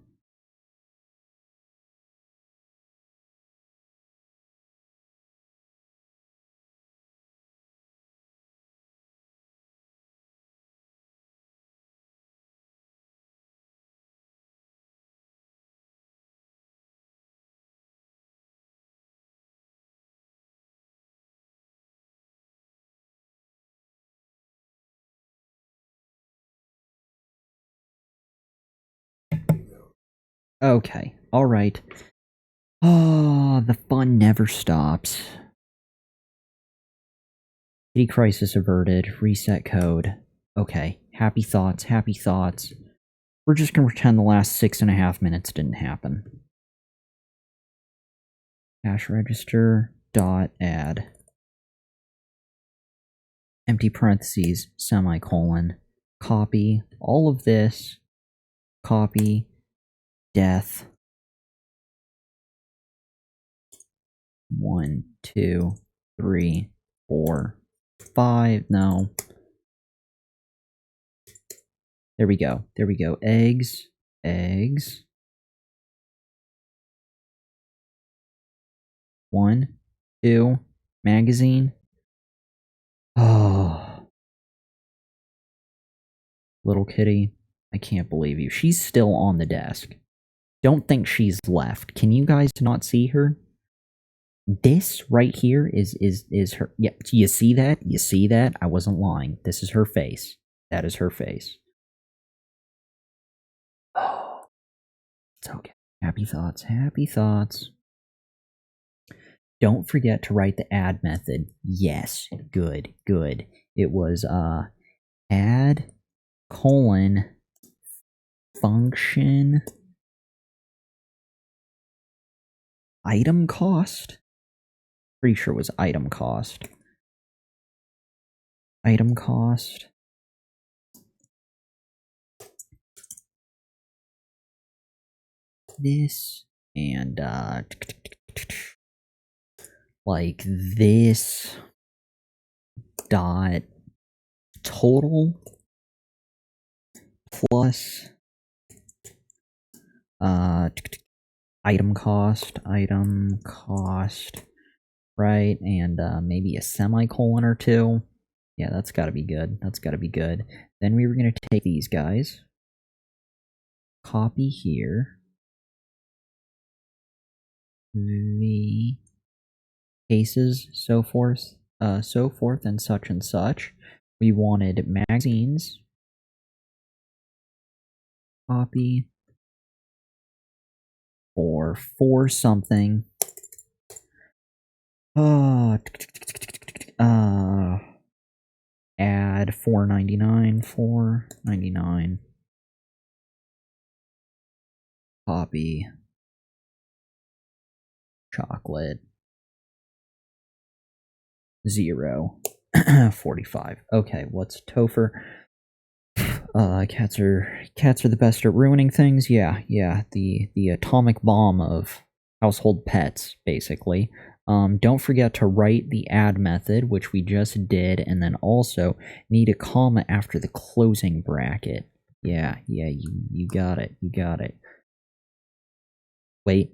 Okay. Alright. Oh, the fun never stops. City crisis averted. Reset code. Okay. Happy thoughts. Happy thoughts. We're just gonna pretend the last 6.5 minutes didn't happen. Cash register dot add. Empty parentheses, semicolon. Copy all of this. Copy. Death. 1, 2, 3, 4, 5. No. There we go. There we go. Eggs. Eggs. 1, 2. Magazine. Oh. Little kitty. I can't believe you. She's still on the desk. Don't think she's left. Can you guys not see her? This right here is her. Yep. You see that? You see that? I wasn't lying. This is her face. That is her face. Oh. It's okay. Happy thoughts. Happy thoughts. Don't forget to write the add method. Yes. Good. Good. It was add colon function item cost. Pretty sure it was item cost. Item cost. This and like this dot total plus item cost, right? And maybe a semicolon or two. Yeah, that's got to be good. That's got to be good. Then we were going to take these guys, copy here, the cases, so forth, and such. We wanted magazines, copy for something. Add $4.99, copy chocolate 0 45. Okay, what's Topher? Cats are the best at ruining things. Yeah, the atomic bomb of household pets, basically. Don't forget to write the add method, which we just did, and then also need a comma after the closing bracket. Yeah, you got it, you got it. Wait.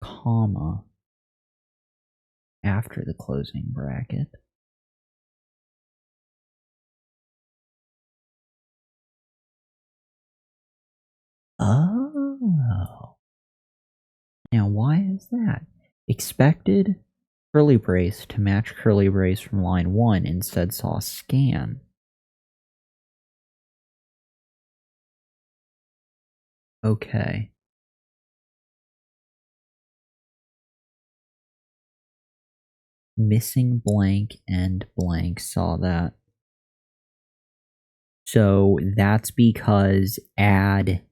Comma after the closing bracket. Oh. Now, why is that? Expected curly brace to match curly brace from line 1 instead saw scan. Okay. Missing blank and blank saw that. So that's because add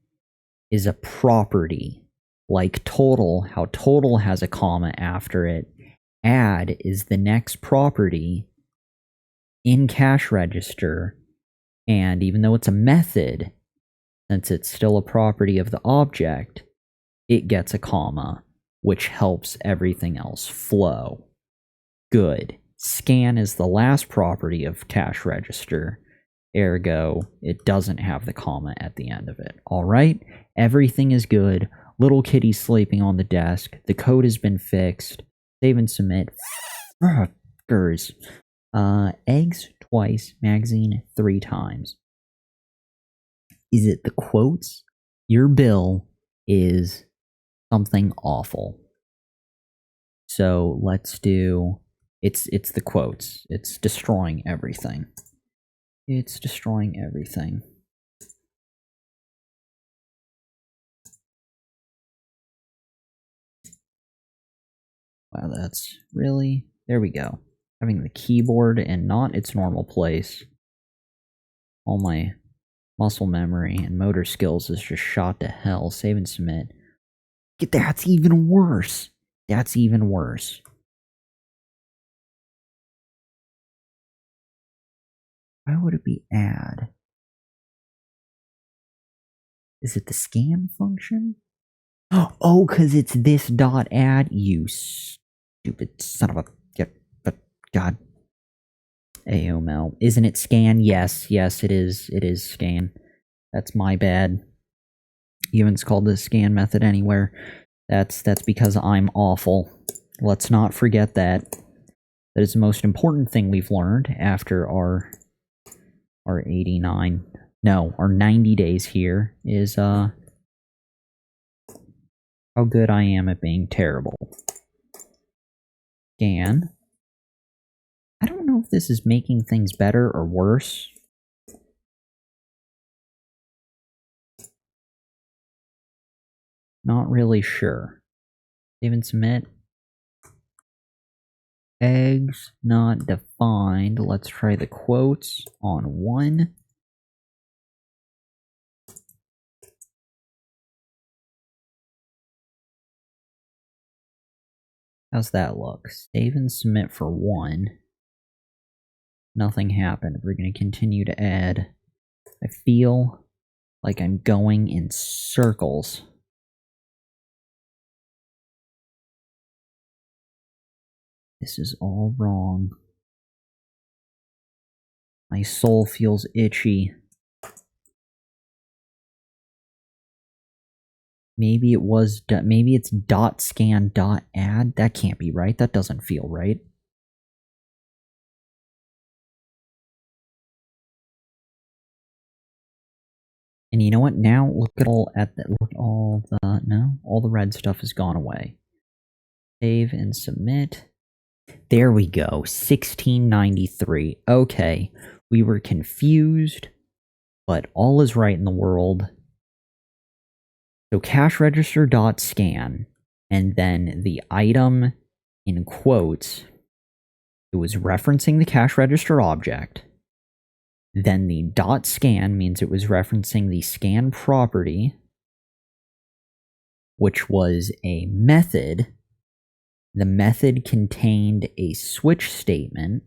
is a property. Like total, how total has a comma after it. Add is the next property in cash register, And even though it's a method, since it's still a property of the object, it gets a comma, which helps everything else flow. Good. Scan is the last property of cash register. Ergo, it doesn't have the comma at the end of it. All right? Everything is good. Little kitty's sleeping on the desk. The code has been fixed. Save and submit. Fuckers. Eggs twice. Magazine 3 times. Is it the quotes? Your bill is something awful. So let's do... It's the quotes. It's destroying everything. It's destroying everything. Wow, that's really... There we go. Having the keyboard and not its normal place. All my muscle memory and motor skills is just shot to hell. Save and submit. That's even worse. That's even worse. Why would it be add? Is it the scan function? Oh, because it's this dot add, you stupid son of a... God. AOML. Isn't it scan? Yes, it is. It is scan. That's my bad. You haven't called this scan method anywhere. That's because I'm awful. Let's not forget that. That is the most important thing we've learned after our 89... No, our 90 days here is, how good I am at being terrible. Scan. I don't know if this is making things better or worse. Not really sure. Save and submit. Eggs not defined. Let's try the quotes on 1. How's that look? Save and submit for 1. Nothing happened. We're going to continue to add. I feel like I'm going in circles. This is all wrong. My soul feels itchy. Maybe it was, maybe it's .scan.add. That can't be right. That doesn't feel right. And you know what? Now look at all all the red stuff has gone away. Save and submit. There we go. 1693. Okay, we were confused, but all is right in the world. So cash register dot scan, and then the item in quotes, it was referencing the cash register object. Then the dot scan means it was referencing the scan property, which was a method. The method contained a switch statement,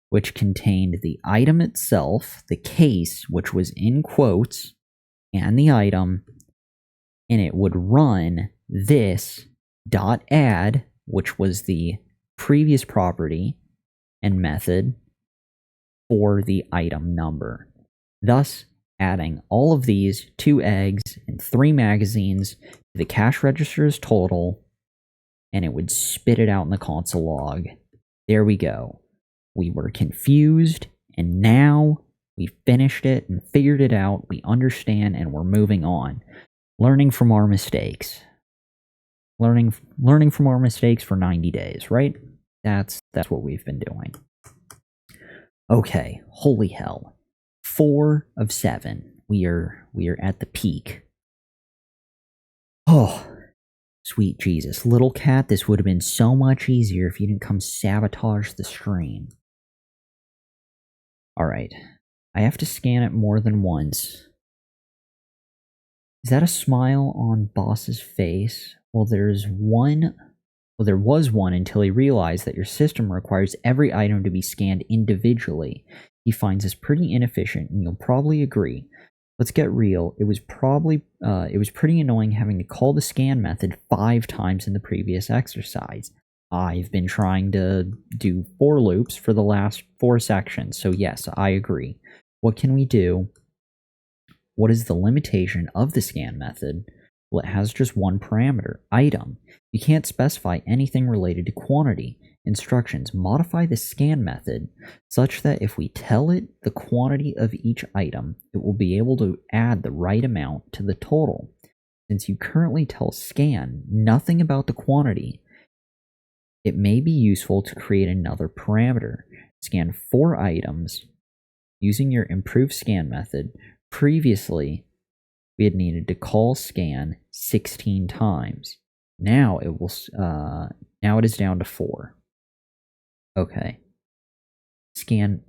which contained the item itself, the case, which was in quotes, and the item, and it would run this dot add, which was the previous property and method for the item number, thus adding all of these 2 eggs and 3 magazines to the cash register's total, and it would spit it out in the console log. There we go. We were confused, and now we finished it and figured it out. We understand, and we're moving on. Learning from our mistakes. Learning from our mistakes for 90 days, right? That's what we've been doing. Okay, holy hell. 4 of 7. We are at the peak. Oh, sweet Jesus. Little cat, this would have been so much easier if you didn't come sabotage the stream. Alright. I have to scan it more than once. Is that a smile on boss's face? Well, there was one until he realized that your system requires every item to be scanned individually. he finds this pretty inefficient, and you'll probably agree. Let's get real. It was pretty annoying having to call the scan method 5 times in the previous exercise. I've been trying to do for loops for the last 4 sections, so yes, I agree. What can we do? What is the limitation of the scan method? Well, it has just one parameter, item. You can't specify anything related to quantity. Instructions: modify the scan method such that if we tell it the quantity of each item, it will be able to add the right amount to the total. Since you currently tell scan nothing about the quantity, it may be useful to create another parameter. Scan 4 items using your improved scan method. Previously, we had needed to call scan 16 times. Now it is down to 4. Okay. Scan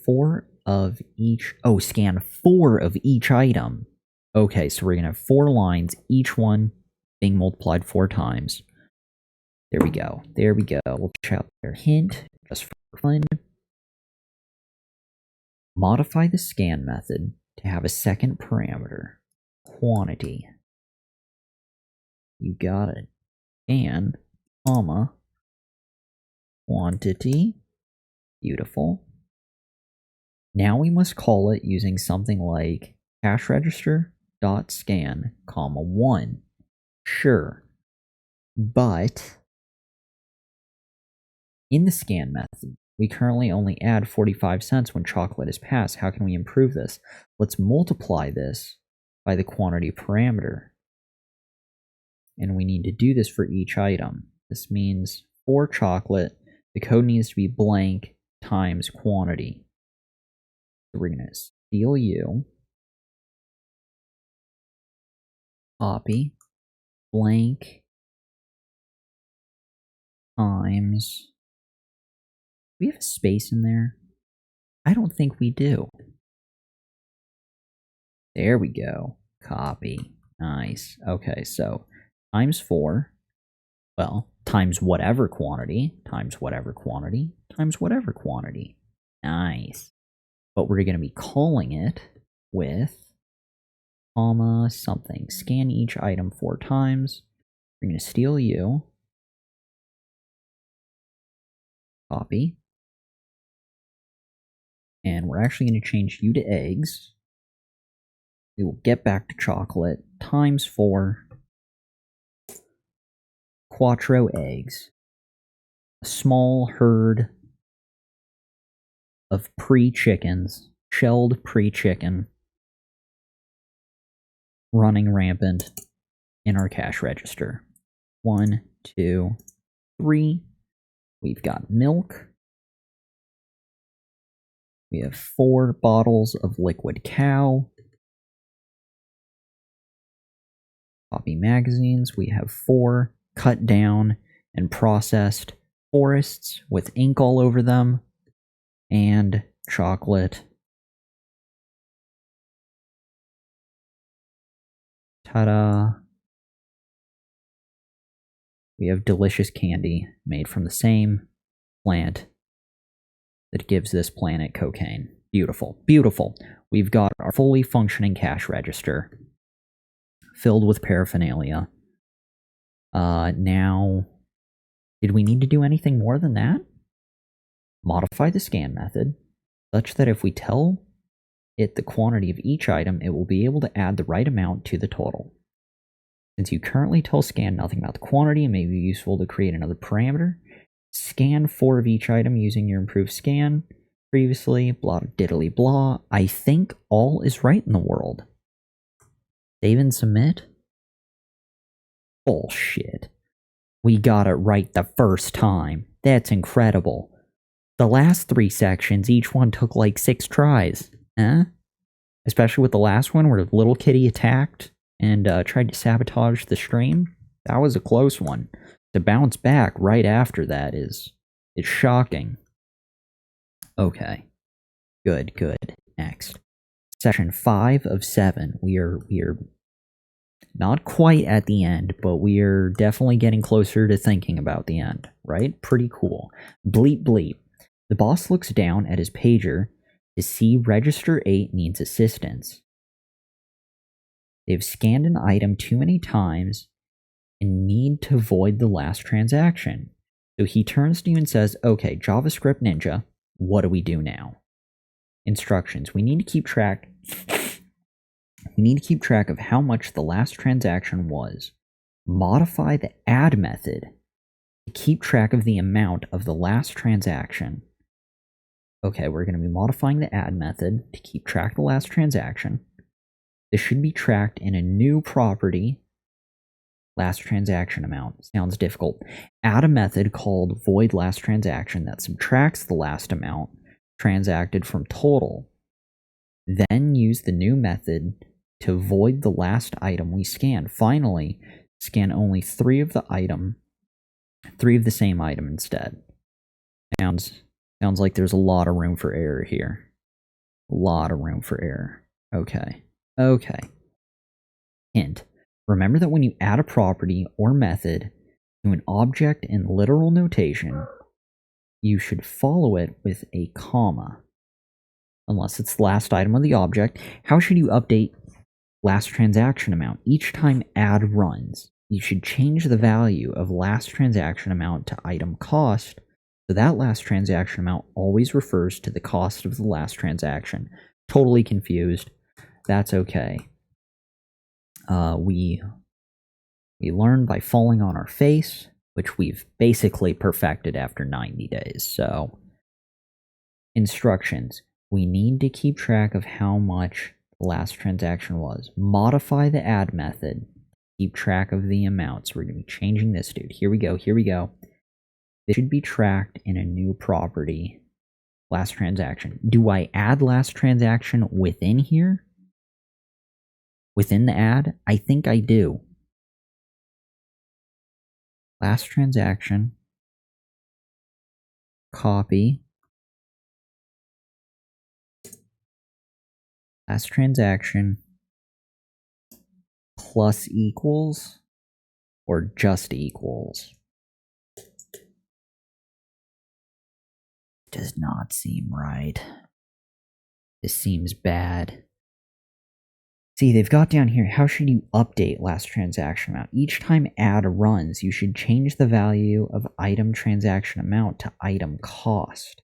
4 of each. Oh, scan 4 of each item. Okay, so we're gonna have 4 lines, each one being multiplied 4 times. There we go. There we go. We'll check out their hint just for fun. Modify the scan method to have a second parameter, quantity. You got it. And, comma, quantity. Beautiful. Now we must call it using something like cash register dot scan, comma 1. Sure. But in the scan method, we currently only add 45 cents when chocolate is passed. How can we improve this? Let's multiply this by the quantity parameter. And we need to do this for each item. This means for chocolate, the code needs to be blank times quantity. So we're going to steal you, copy, blank times. Do we have a space in there? I don't think we do. There we go. Copy. Nice. Okay, so times 4. Well, times whatever quantity, times whatever quantity, times whatever quantity. Nice. But we're going to be calling it with comma something. Scan each item 4 times. We're going to steal you. Copy. And we're actually going to change you to eggs. We will get back to chocolate times 4. Quattro eggs. A small herd of pre-chickens, shelled pre-chicken, running rampant in our cash register. 1, 2, 3. We've got milk. We have 4 bottles of liquid cow. Copy magazines. We have 4 cut down and processed forests with ink all over them. And chocolate. Ta-da! We have delicious candy made from the same plant that gives this planet cocaine. Beautiful. Beautiful. We've got our fully functioning cash register filled with paraphernalia. Now, did we need to do anything more than that? Modify the scan method such that if we tell it the quantity of each item, it will be able to add the right amount to the total. Since you currently tell scan nothing about the quantity, it may be useful to create another parameter. Scan 4 of each item using your improved scan. Previously, blah diddly blah. I think all is right in the world. Save and submit? Bullshit. We got it right the first time. That's incredible. The last 3 sections, each one took like 6 tries. Huh? Especially with the last one where Little Kitty attacked and tried to sabotage the stream. That was a close one. To bounce back right after that is shocking. Okay. Good. Next. Section 5 of 7. We are not quite at the end, but we are definitely getting closer to thinking about the end, right? Pretty cool. Bleep bleep. The boss looks down at his pager To see register 8 needs assistance. They've scanned an item too many times and need to void the last transaction. So he turns to you and says, okay, JavaScript Ninja, what do we do now? Instructions. We need to keep track of how much the last transaction was. Modify the add method to keep track of the amount of the last transaction. Okay, we're going to be modifying the add method to keep track of the last transaction. This should be tracked in a new property. Last transaction amount. Sounds difficult. Add a method called void last transaction that subtracts the last amount transacted from total. Then use the new method to void the last item we scanned. Finally, scan only 3 of the same item instead. Sounds like there's a lot of room for error here. A lot of room for error. Okay. Hint. Remember that when you add a property or method to an object in literal notation, you should follow it with a comma. Unless it's the last item of the object. How should you update last transaction amount? Each time add runs, you should change the value of last transaction amount to item cost, so that last transaction amount always refers to the cost of the last transaction. Totally confused. That's okay. We learn by falling on our face, which we've basically perfected after 90 days. So, instructions. We need to keep track of how much the last transaction was. Modify the add method. Keep track of the amounts. We're going to be changing this, dude. Here we go. This should be tracked in a new property. Last transaction. Do I add last transaction within here? Within the add? I think I do. Last transaction. Copy. Last transaction plus equals or just equals. Does not seem right. This seems bad. See, they've got down here, how should you update last transaction amount? Each time add runs, you should change the value of item transaction amount to item cost.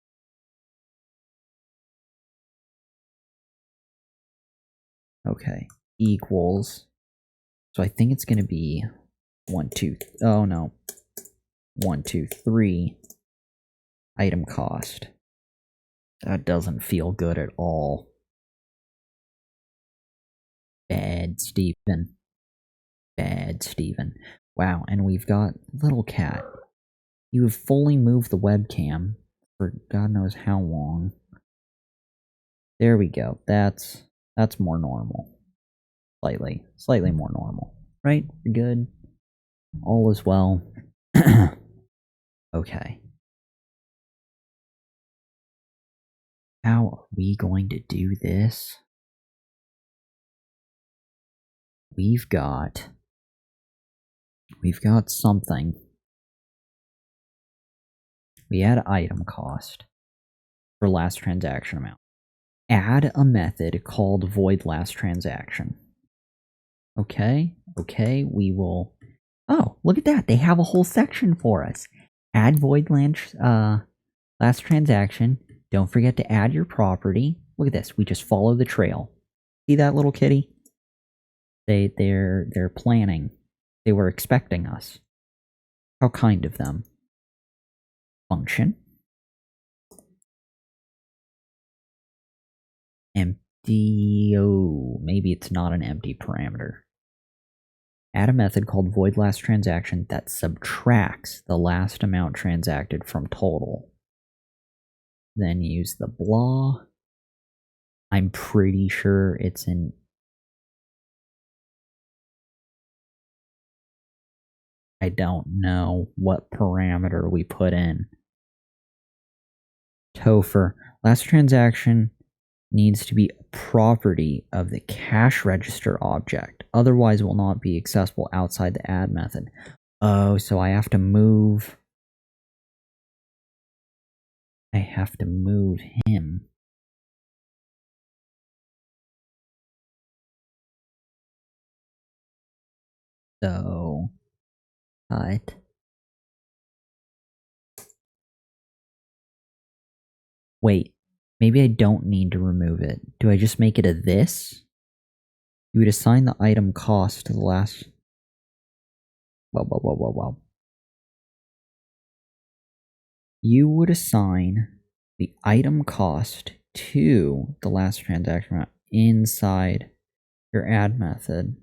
Okay, equals. So I think it's going to be 1, 2, oh no. 1, 2, 3 item cost. That doesn't feel good at all. Bad Stephen. Bad Stephen. Wow, and we've got little cat. You have fully moved the webcam for God knows how long. There we go. That's more normal. Slightly more normal. Right? We're good. All is well. Okay. How are we going to do this? We've got something. We add item cost for last transaction amount. Add a method called void last transaction. Okay, we will. Oh, look at that! They have a whole section for us. Add void last transaction. Don't forget to add your property. Look at this. We just follow the trail. See that little kitty? They're planning. They were expecting us. How kind of them. Function. Empty. Oh, maybe it's not an empty parameter. Add a method called void last transaction that subtracts the last amount transacted from total. Then use the blah. I'm pretty sure it's an. I don't know what parameter we put in. Topher. Last transaction needs to be a property of the cash register object. Otherwise will not be accessible outside the add method. Oh, so I have to move. I have to move him. So, cut. Wait, maybe I don't need to remove it. Do I just make it a this? You would assign the item cost to the last... Well. You would assign the item cost to the last transaction amount inside your add method.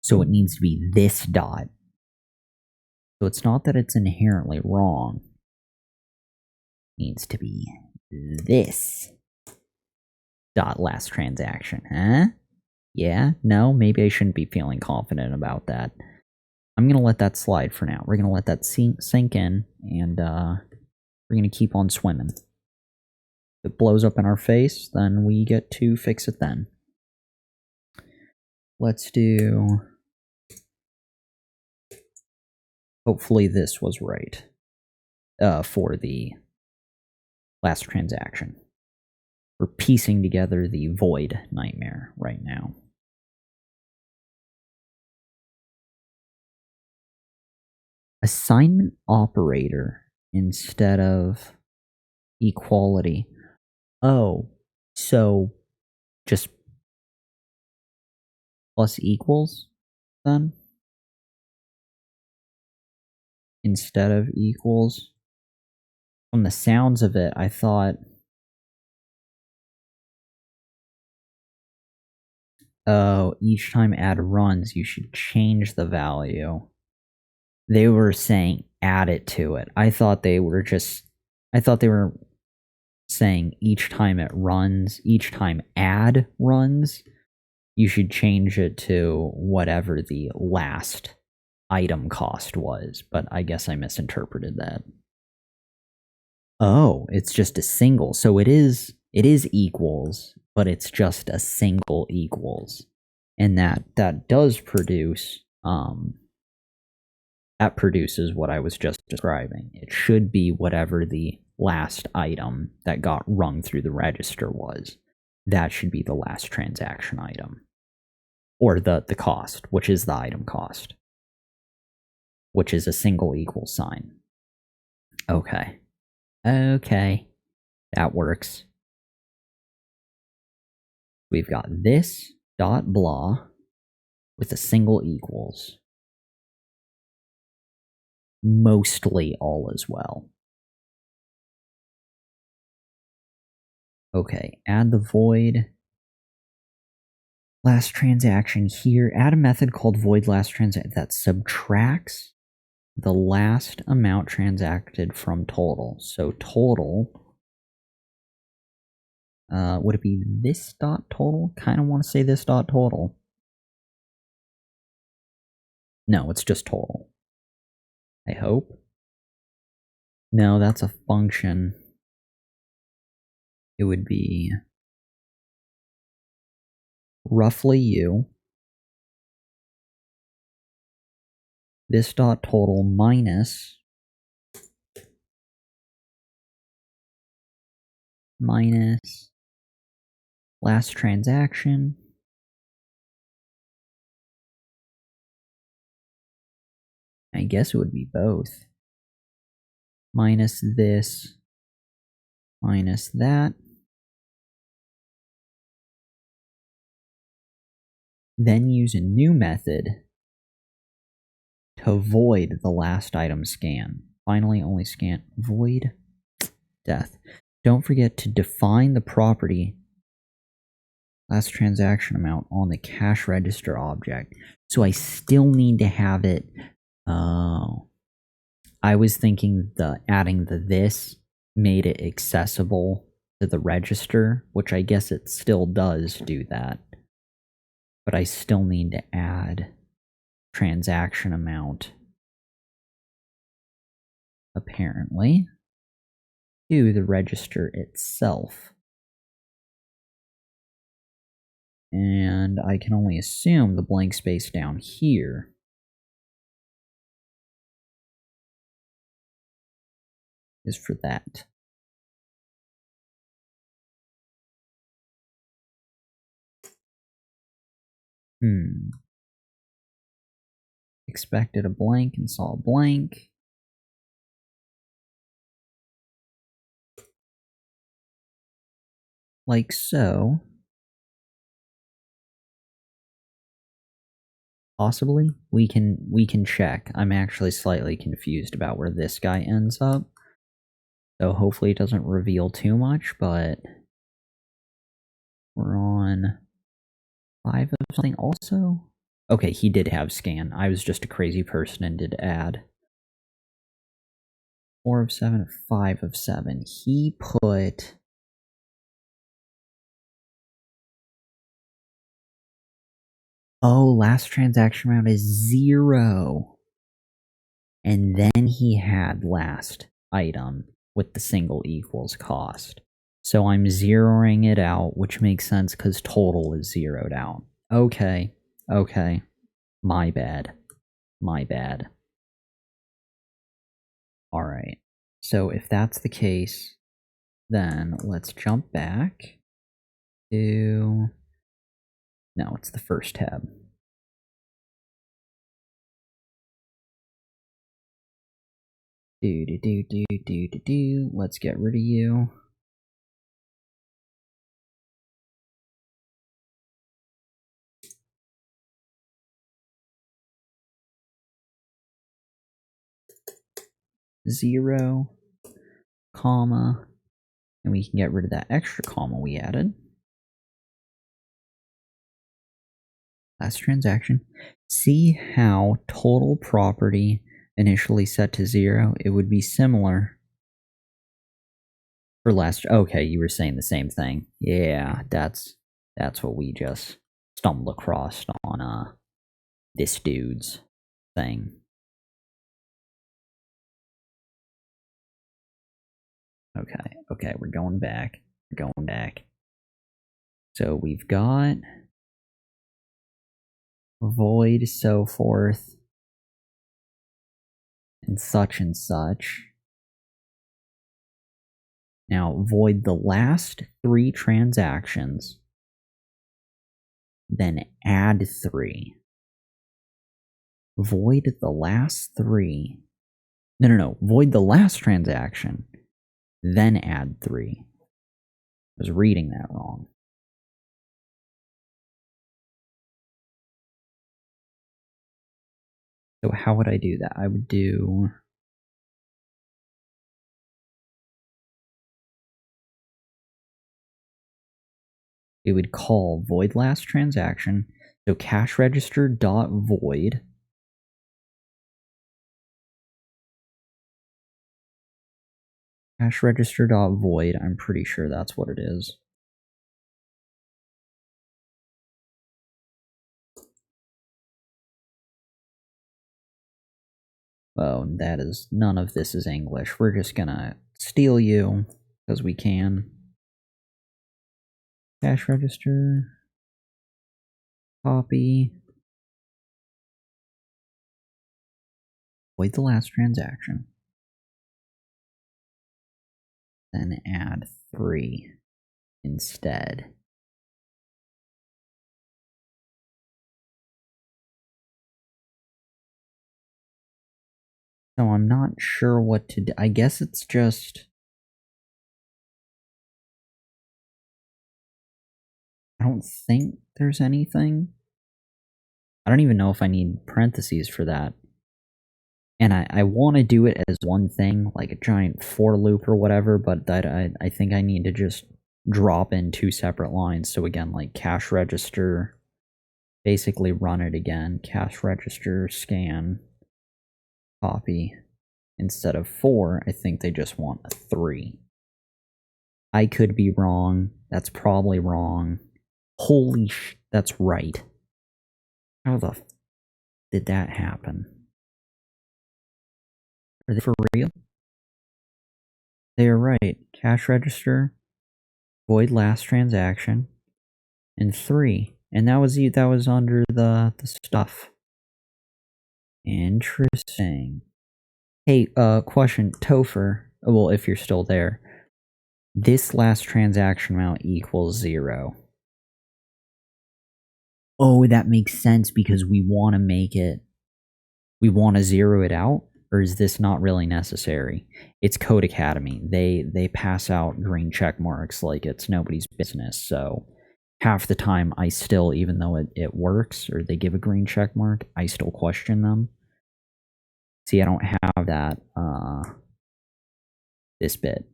So it needs to be this dot. So it's not that it's inherently wrong. It needs to be this dot last transaction, huh? Yeah? No? Maybe I shouldn't be feeling confident about that. I'm gonna let that slide for now. We're gonna let that sink in, and we're gonna keep on swimming. If it blows up in our face, then we get to fix it then. Let's do... Hopefully this was right for the last transaction. We're piecing together the void nightmare right now. Assignment operator instead of equality. Oh, so just plus equals then? Instead of equals? From the sounds of it, I thought... Oh, each time add runs, you should change the value. They were saying add it to it. I thought they were saying each time it runs, each time add runs, you should change it to whatever the last item cost was, but I guess I misinterpreted that. Oh, it's just a single. So it is equals, but it's just a single equals. And that does produce that produces what I was just describing. It should be whatever the last item that got rung through the register was. That should be the last transaction item. Or the cost, which is the item cost. Which is a single equal sign. Okay. Okay. That works. We've got this dot blah with a single equals. Mostly all as well. Okay, add the void last transaction here. Add a method called void last transaction that subtracts the last amount transacted from total. So total, would it be this dot total? Kind of want to say this dot total. No, it's just total. I hope. No, that's a function. It would be roughly u. This dot total minus last transaction I guess it would be both. Minus this, minus that. Then use a new method to void the last item scan. Finally, only scan void death. Don't forget to define the property last transaction amount on the cash register object. So I still need to have it. Oh, I was thinking adding the this made it accessible to the register, which I guess it still does do that. But I still need to add transaction amount, apparently, to the register itself. And I can only assume the blank space down here is for that. Expected a blank and saw a blank. Like so. Possibly. We can check. I'm actually slightly confused about where this guy ends up. So hopefully it doesn't reveal too much, but we're on 5 of something also. Okay, he did have scan. I was just a crazy person and did add. 4 of 7, 5 of 7. He put... Oh, last transaction amount is 0. And then he had last item with the single equals cost. So I'm zeroing it out, which makes sense because total is zeroed out. Okay, okay. My bad. My bad. Alright, so if that's the case, then let's jump back to... No, it's the first tab. Let's get rid of you. Zero, comma, and we can get rid of that extra comma we added. Last transaction. See how total property initially set to 0, it would be similar for last. Okay, you were saying the same thing. Yeah, that's what we just stumbled across on this dude's thing. Okay, we're going back. We're going back. So we've got void, so forth, and such and such. Now void the last 3 transactions, then add 3. Void the last 3. No. Void the last transaction, then add 3. I was reading that wrong. So how would I do that? I would do... It would call void last transaction, so cash register dot void. Cash register dot void, I'm pretty sure that's what it is. Oh, that is, none of this is English. We're just gonna steal you, because we can. Cash register, copy, void the last transaction, then add 3 instead. So I'm not sure what to do. I guess it's just... I don't think there's anything. I don't even know if I need parentheses for that. And I want to do it as one thing, like a giant for loop or whatever, but that I think I need to just drop in 2 separate lines. So again, like cash register, basically run it again, cash register, scan, copy. Instead of 4, I think they just want a 3. I could be wrong. That's probably wrong. Holy sh... That's right. How the f did that happen? Are they for real? They are right. Cash register, void last transaction, and 3. And that was under the stuff. Interesting. Hey, question, Topher. Well, if you're still there. This last transaction amount equals 0. Oh, that makes sense because we want to zero it out, or is this not really necessary? It's Codecademy. They pass out green check marks like it's nobody's business. So half the time I still, even though it works or they give a green check mark, I still question them. See, I don't have that this bit.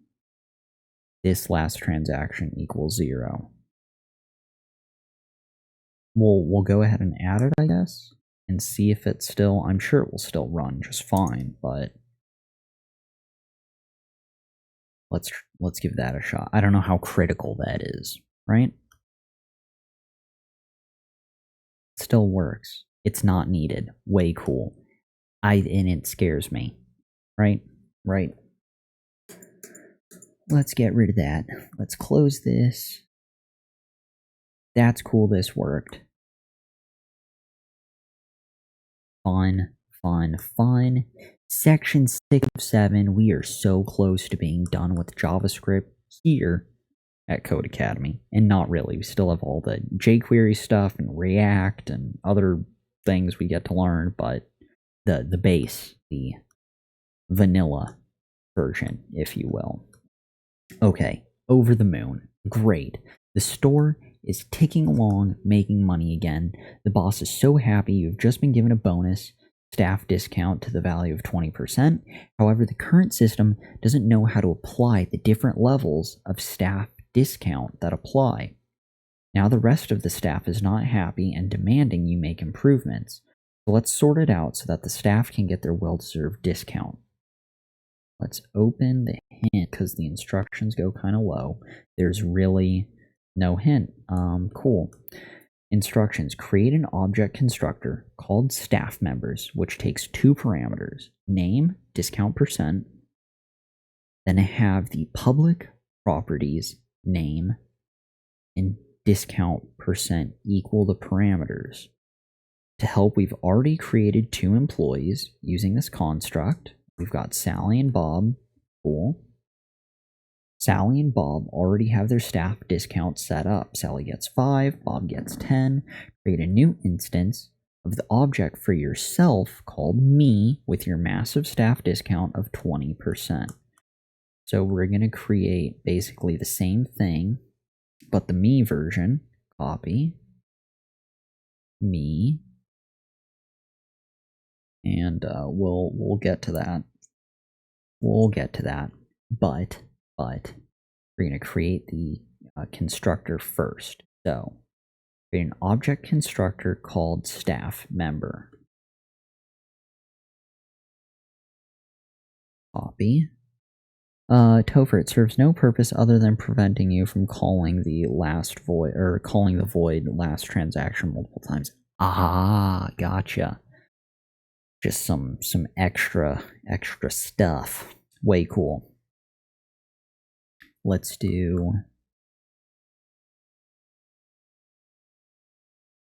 This last transaction equals 0. We'll go ahead and add it, I guess, and see if it's still, I'm sure it will still run just fine, but let's give that a shot. I don't know how critical that is, right? It still works. It's not needed. Way cool. And it scares me, right? Right. Let's get rid of that. Let's close this. That's cool, this worked. Fun, fun, fun. Section 6 of 7, we are so close to being done with JavaScript here at Codecademy. And not really, we still have all the jQuery stuff and React and other things we get to learn, but the base, the vanilla version, if you will. Okay, over the moon. Great. The store is ticking along, making money again. The boss is so happy you've just been given a bonus staff discount to the value of 20%. However, the current system doesn't know how to apply the different levels of staff discount that apply. Now the rest of the staff is not happy and demanding you make improvements. So let's sort it out so that the staff can get their well-deserved discount. Let's open the hint because the instructions go kind of low. There's really no hint. Cool. Instructions: create an object constructor called staff members, which takes 2 parameters: name, discount percent, then have the public properties name and discount percent equal the parameters. To help, we've already created 2 employees using this construct. We've got Sally and Bob. Cool. Sally and Bob already have their staff discount set up. Sally gets 5, Bob gets 10. Create a new instance of the object for yourself called me with your massive staff discount of 20%. So we're going to create basically the same thing, but the me version. Copy. Me. And we'll get to that. We'll get to that. But we're going to create the constructor first. So create an object constructor called staff member. Copy. Topher, it serves no purpose other than preventing you from calling the last void, or calling the void last transaction multiple times. Ah, gotcha. Just some extra stuff. Way cool. Let's do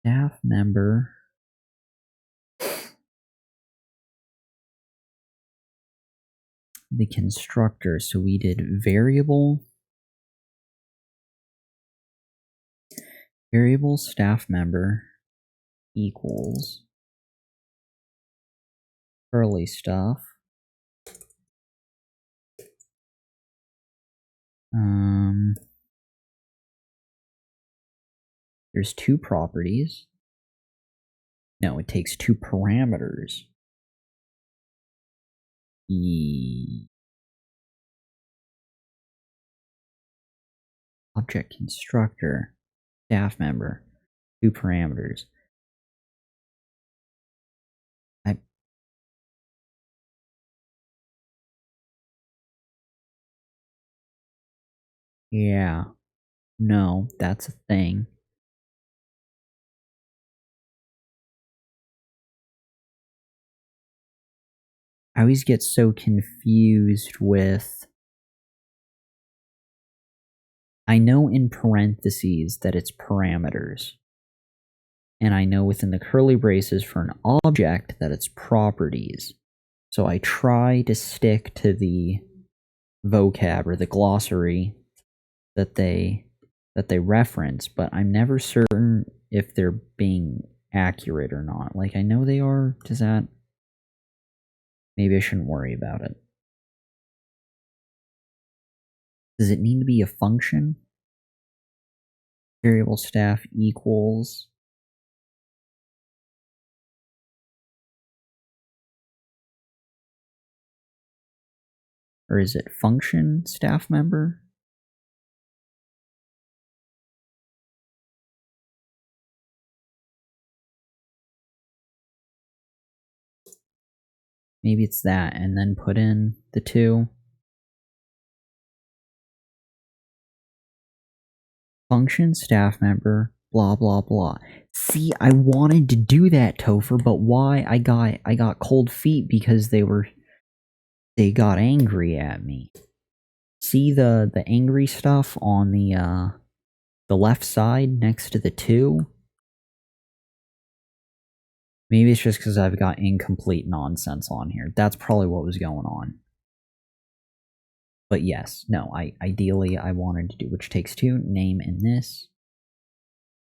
staff member. The constructor. So we did variable staff member equals curly stuff. There's 2 properties. No, it takes 2 parameters. Object constructor, staff member, 2 parameters. Yeah. No, that's a thing. I always get so confused with... I know in parentheses that it's parameters. And I know within the curly braces for an object that it's properties. So I try to stick to the vocab or the glossary that they reference, but I'm never certain if they're being accurate or not. Like, I know they are. Does that... Maybe I shouldn't worry about it. Does it need to be a function? Variable staff equals... Or is it function staff member? Maybe it's that, and then put in the 2. Function staff member, blah blah blah. See, I wanted to do that, Topher, but why? I got cold feet because they got angry at me. See the angry stuff on the left side next to the 2? Maybe it's just because I've got incomplete nonsense on here. That's probably what was going on. But yes, no, ideally I wanted to do which takes 2, name in this.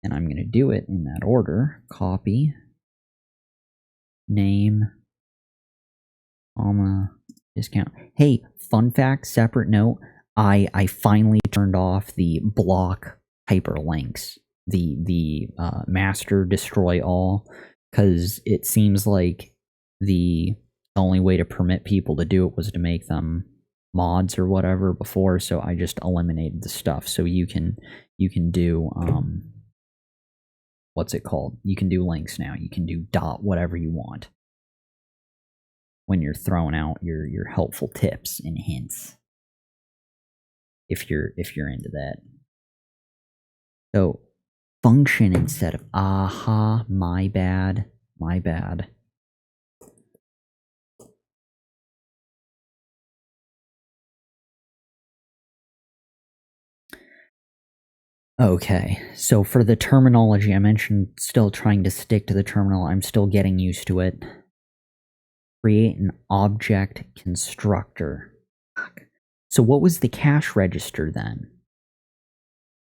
And I'm going to do it in that order. Copy, name, comma, discount. Hey, fun fact, separate note, I finally turned off the block hyperlinks, the master destroy all, because it seems like the only way to permit people to do it was to make them mods or whatever before, so I just eliminated the stuff. So you can do what's it called? You can do links now. You can do dot whatever you want when you're throwing out your helpful tips and hints. If you're into that. So function instead of aha, my bad. Okay, so for the terminology, I mentioned still trying to stick to the terminal. I'm still getting used to it. Create an object constructor. So what was the cash register then?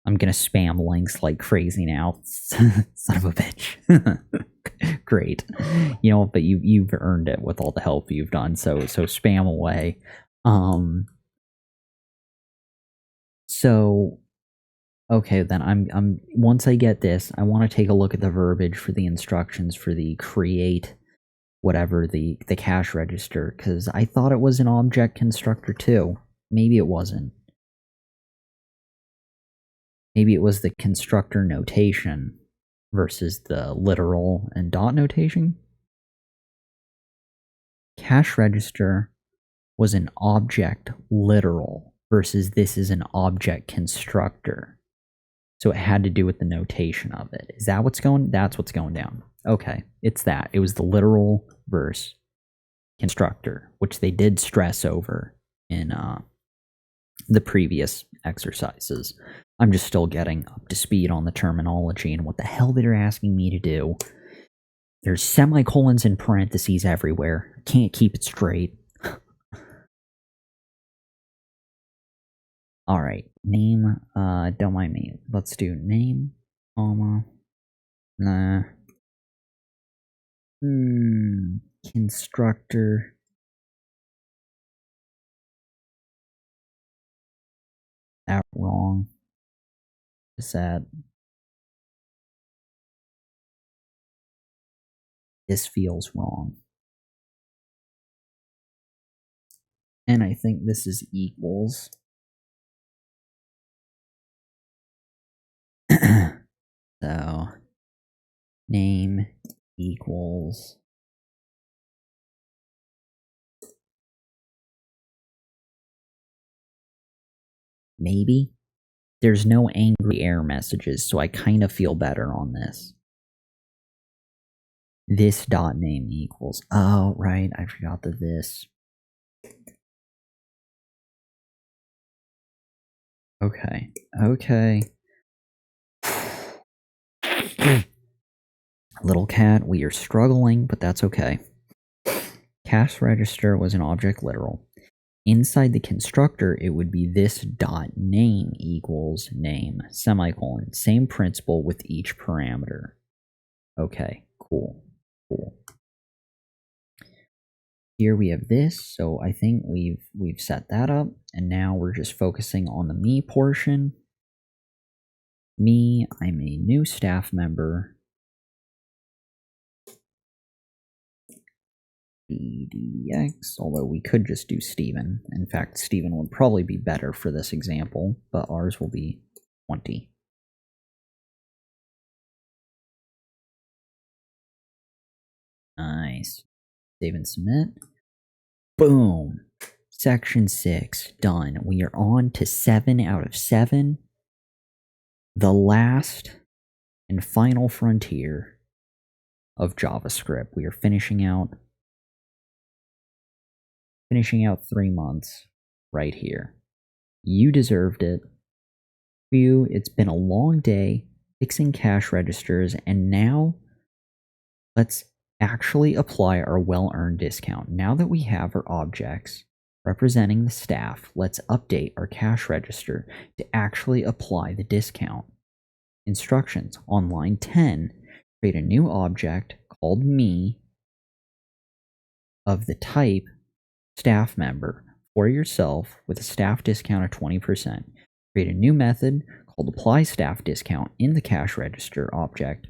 I'm gonna spam links like crazy now. Son of a bitch. Great. You know, but you've earned it with all the help you've done, so spam away. So okay, then I'm once I get this, I want to take a look at the verbiage for the instructions for the create whatever the cash register, because I thought it was an object constructor too. Maybe it wasn't. Maybe it was the constructor notation versus the literal and dot notation. Cash register was an object literal versus this is an object constructor. So it had to do with the notation of it. Is that what's going? That's what's going down. Okay, it's that. It was the literal verse constructor, which they did stress over in the previous exercises. I'm just still getting up to speed on the terminology and what the hell they're asking me to do. There's semicolons and parentheses everywhere. Can't keep it straight. All right, name, don't mind me. Let's do name, comma, constructor. That wrong. Is that? This feels wrong. And I think this is equals. So, name equals. Maybe. There's no angry error messages, so I kind of feel better on this. This dot name equals. Oh, right. I forgot the this. Okay. Okay. Little cat, we are struggling, but that's okay. Cash register was an object literal. Inside the constructor, it would be this dot name equals name, semicolon. Same principle with each parameter. Okay, cool. Here we have this, so I think we've set that up, and now we're just focusing on the me portion. Me, I'm a new staff member. BDX, although we could just do Steven. In fact, Steven would probably be better for this example, but ours will be 20. Nice. Save and submit. Boom. Section 6, done. We are on to 7 out of 7. The last and final frontier of JavaScript. We are finishing out 3 months right here. You deserved it. For you, it's been a long day fixing cash registers, and now let's actually apply our well-earned discount. Now that we have our objects representing the staff, let's update our cash register to actually apply the discount. Instructions on line 10, create a new object called me of the type staff member for yourself with a staff discount of 20%. Create a new method called apply staff discount in the cash register object,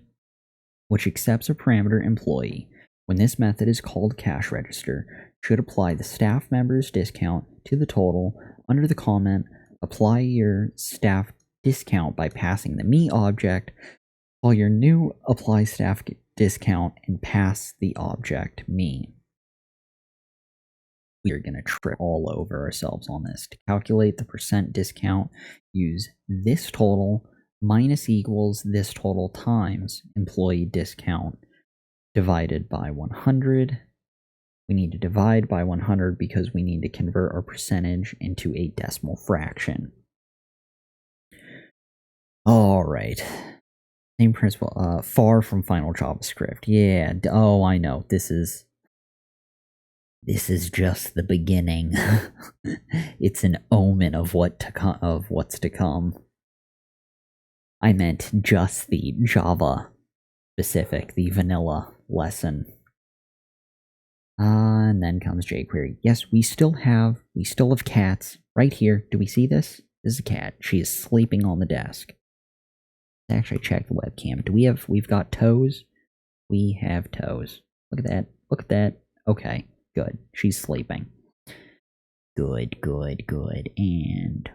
which accepts a parameter employee. When this method is called cash register, should apply the staff member's discount to the total under the comment, apply your staff discount by passing the me object, call your new apply staff discount and pass the object me. We are going to trip all over ourselves on this. To calculate the percent discount, use this total minus equals this total times employee discount divided by 100. We need to divide by 100 because we need to convert our percentage into a decimal fraction. All right. Same principle. Far from final JavaScript. Yeah. Oh, I know. This is just the beginning. It's an omen of what's to come. I meant just the Java specific, the vanilla lesson. And then comes jQuery. Yes, we still have cats right here. Do we see this? This is a cat. She is sleeping on the desk. Let's actually check the webcam. We've got toes? We have toes. Look at that. Look at that. Okay, good. She's sleeping. Good. And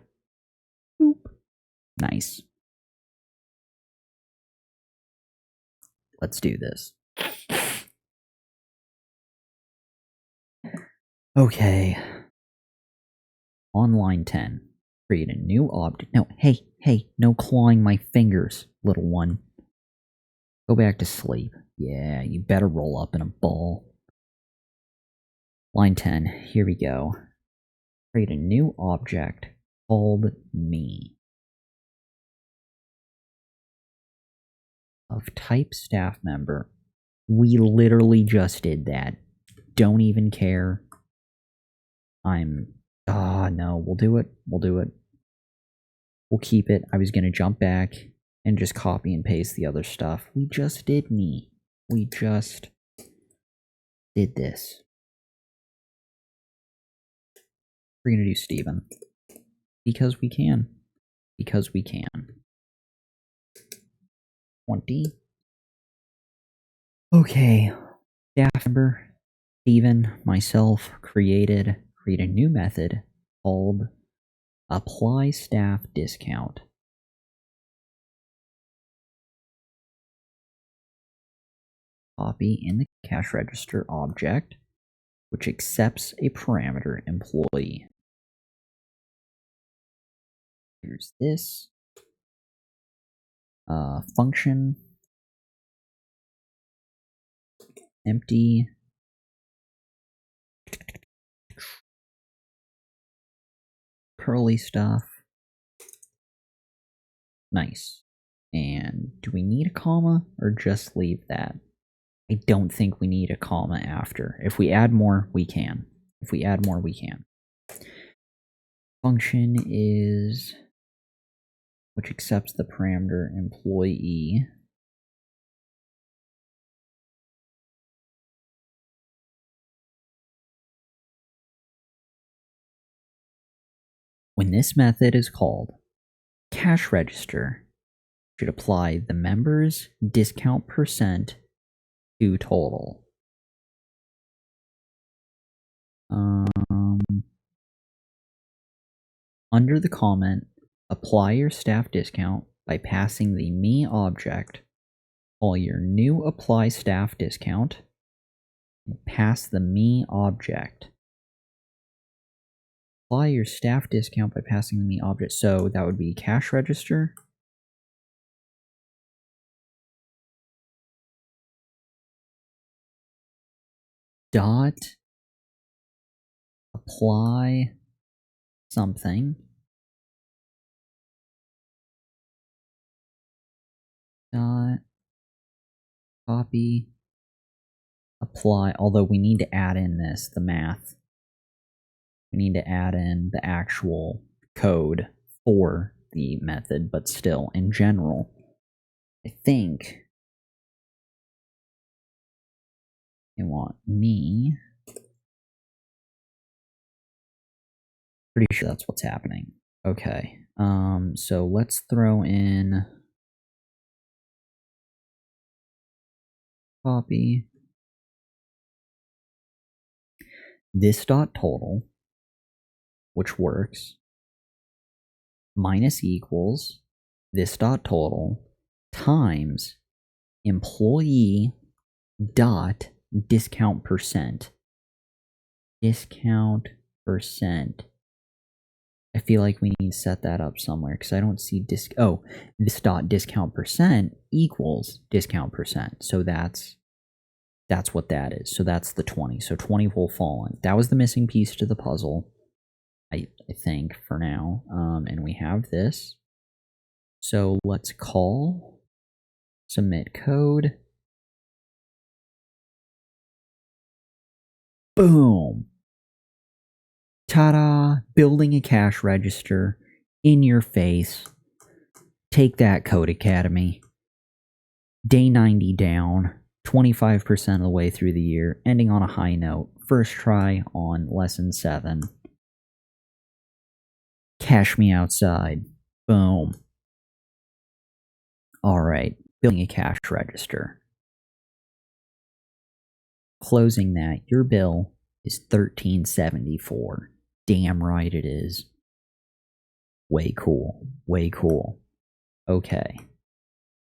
boop. Nice. Let's do this. Okay. On line 10, create a new object. No, hey, no clawing my fingers, little one. Go back to sleep. Yeah, you better roll up in a ball. Line 10, here we go. Create a new object called me. Of type staff member. We literally just did that. Don't even care. No, we'll do it. We'll keep it. I was going to jump back and just copy and paste the other stuff. We just did me. We just did this. We're going to do Steven. Because we can. 20. Okay. Staff member, Steven, myself, create a new method called apply staff discount. Copy in the cash register object, which accepts a parameter employee. Here's this function empty curly stuff. Nice. And do we need a comma or just leave that? I don't think we need a comma after. If we add more, we can. Function is which accepts the parameter employee. When this method is called, cash register should apply the member's discount percent to total. Under the comment, apply your staff discount by passing the me object. Call your new apply staff discount and pass the me object. Apply your staff discount by passing the me object. So that would be cash register. Dot apply something. Dot copy apply, although we need to add in the math. We need to add in the actual code for the method, but still, in general, I think I want me. Pretty sure that's what's happening. Okay, so let's throw in copy this dot total, which works, minus equals this dot total times employee dot discount percent. Discount percent. I feel like we need to set that up somewhere because I don't see this dot discount percent equals discount percent. So that's what that is. So that's the 20. So 20 will fall in. That was the missing piece to the puzzle, I think, for now. And we have this. So let's call submit code. Boom. Ta-da! Building a cash register in your face. Take that, Codecademy. Day 90 down, 25% of the way through the year, ending on a high note. First try on lesson 7. Cash me outside. Boom. Alright, building a cash register. Closing that, your bill is $13.74. Damn right it is. Way cool. Way cool. Okay.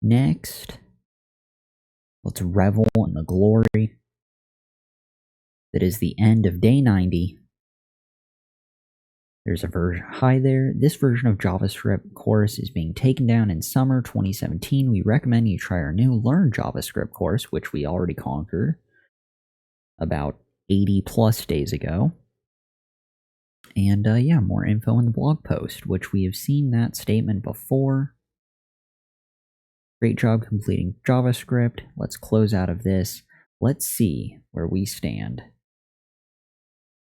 Next, let's revel in the glory that is the end of day 90. There's a version. Hi there. This version of JavaScript course is being taken down in summer 2017. We recommend you try our new Learn JavaScript course, which we already conquered about 80 plus days ago. And yeah, more info in the blog post, which we have seen that statement before. Great job completing JavaScript. Let's close out of this. Let's see where we stand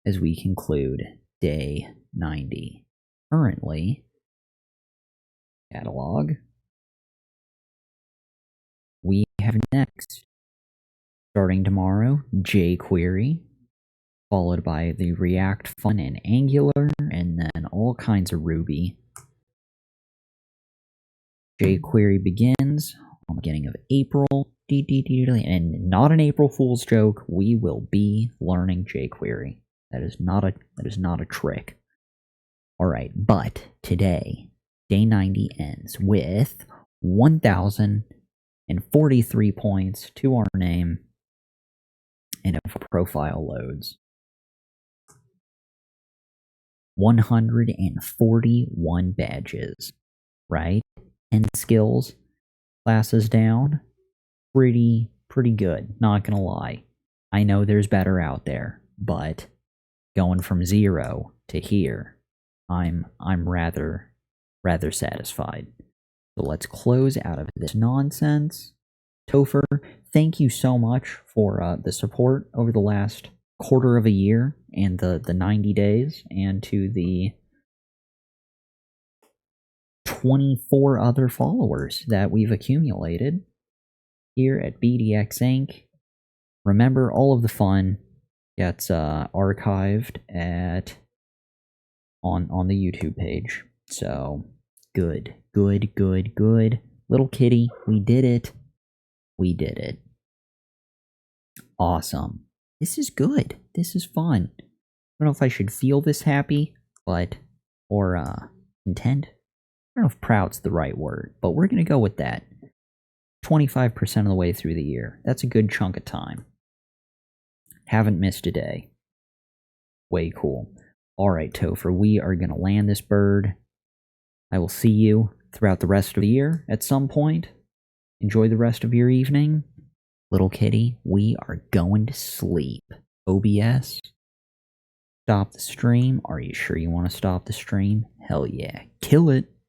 as we conclude day 90. Currently, catalog. We have next, starting tomorrow, jQuery, followed by the React Fun and Angular, and then all kinds of Ruby. jQuery begins on the beginning of April, and not an April Fool's joke. We will be learning jQuery. That is not a trick. All right, but today, day 90 ends with 1,043 points to our name, and if a profile loads, 141 badges, right? 10 skills, classes down, pretty good, not gonna lie. I know there's better out there, but going from 0 to here, I'm rather satisfied. So let's close out of this nonsense. Topher, thank you so much for the support over the last quarter of a year and the 90 days, and to the 24 other followers that we've accumulated here at BDX Inc. Remember, all of the fun gets archived on the YouTube page. So good. Little kitty, we did it. We did it. Awesome. This is good. This is fun. I don't know if I should feel this happy, or content. I don't know if proud's the right word, but we're going to go with that. 25% of the way through the year. That's a good chunk of time. Haven't missed a day. Way cool. Alright, Topher, we are going to land this bird. I will see you throughout the rest of the year at some point. Enjoy the rest of your evening. Little kitty, we are going to sleep. OBS, stop the stream. Are you sure you want to stop the stream? Hell yeah. Kill it.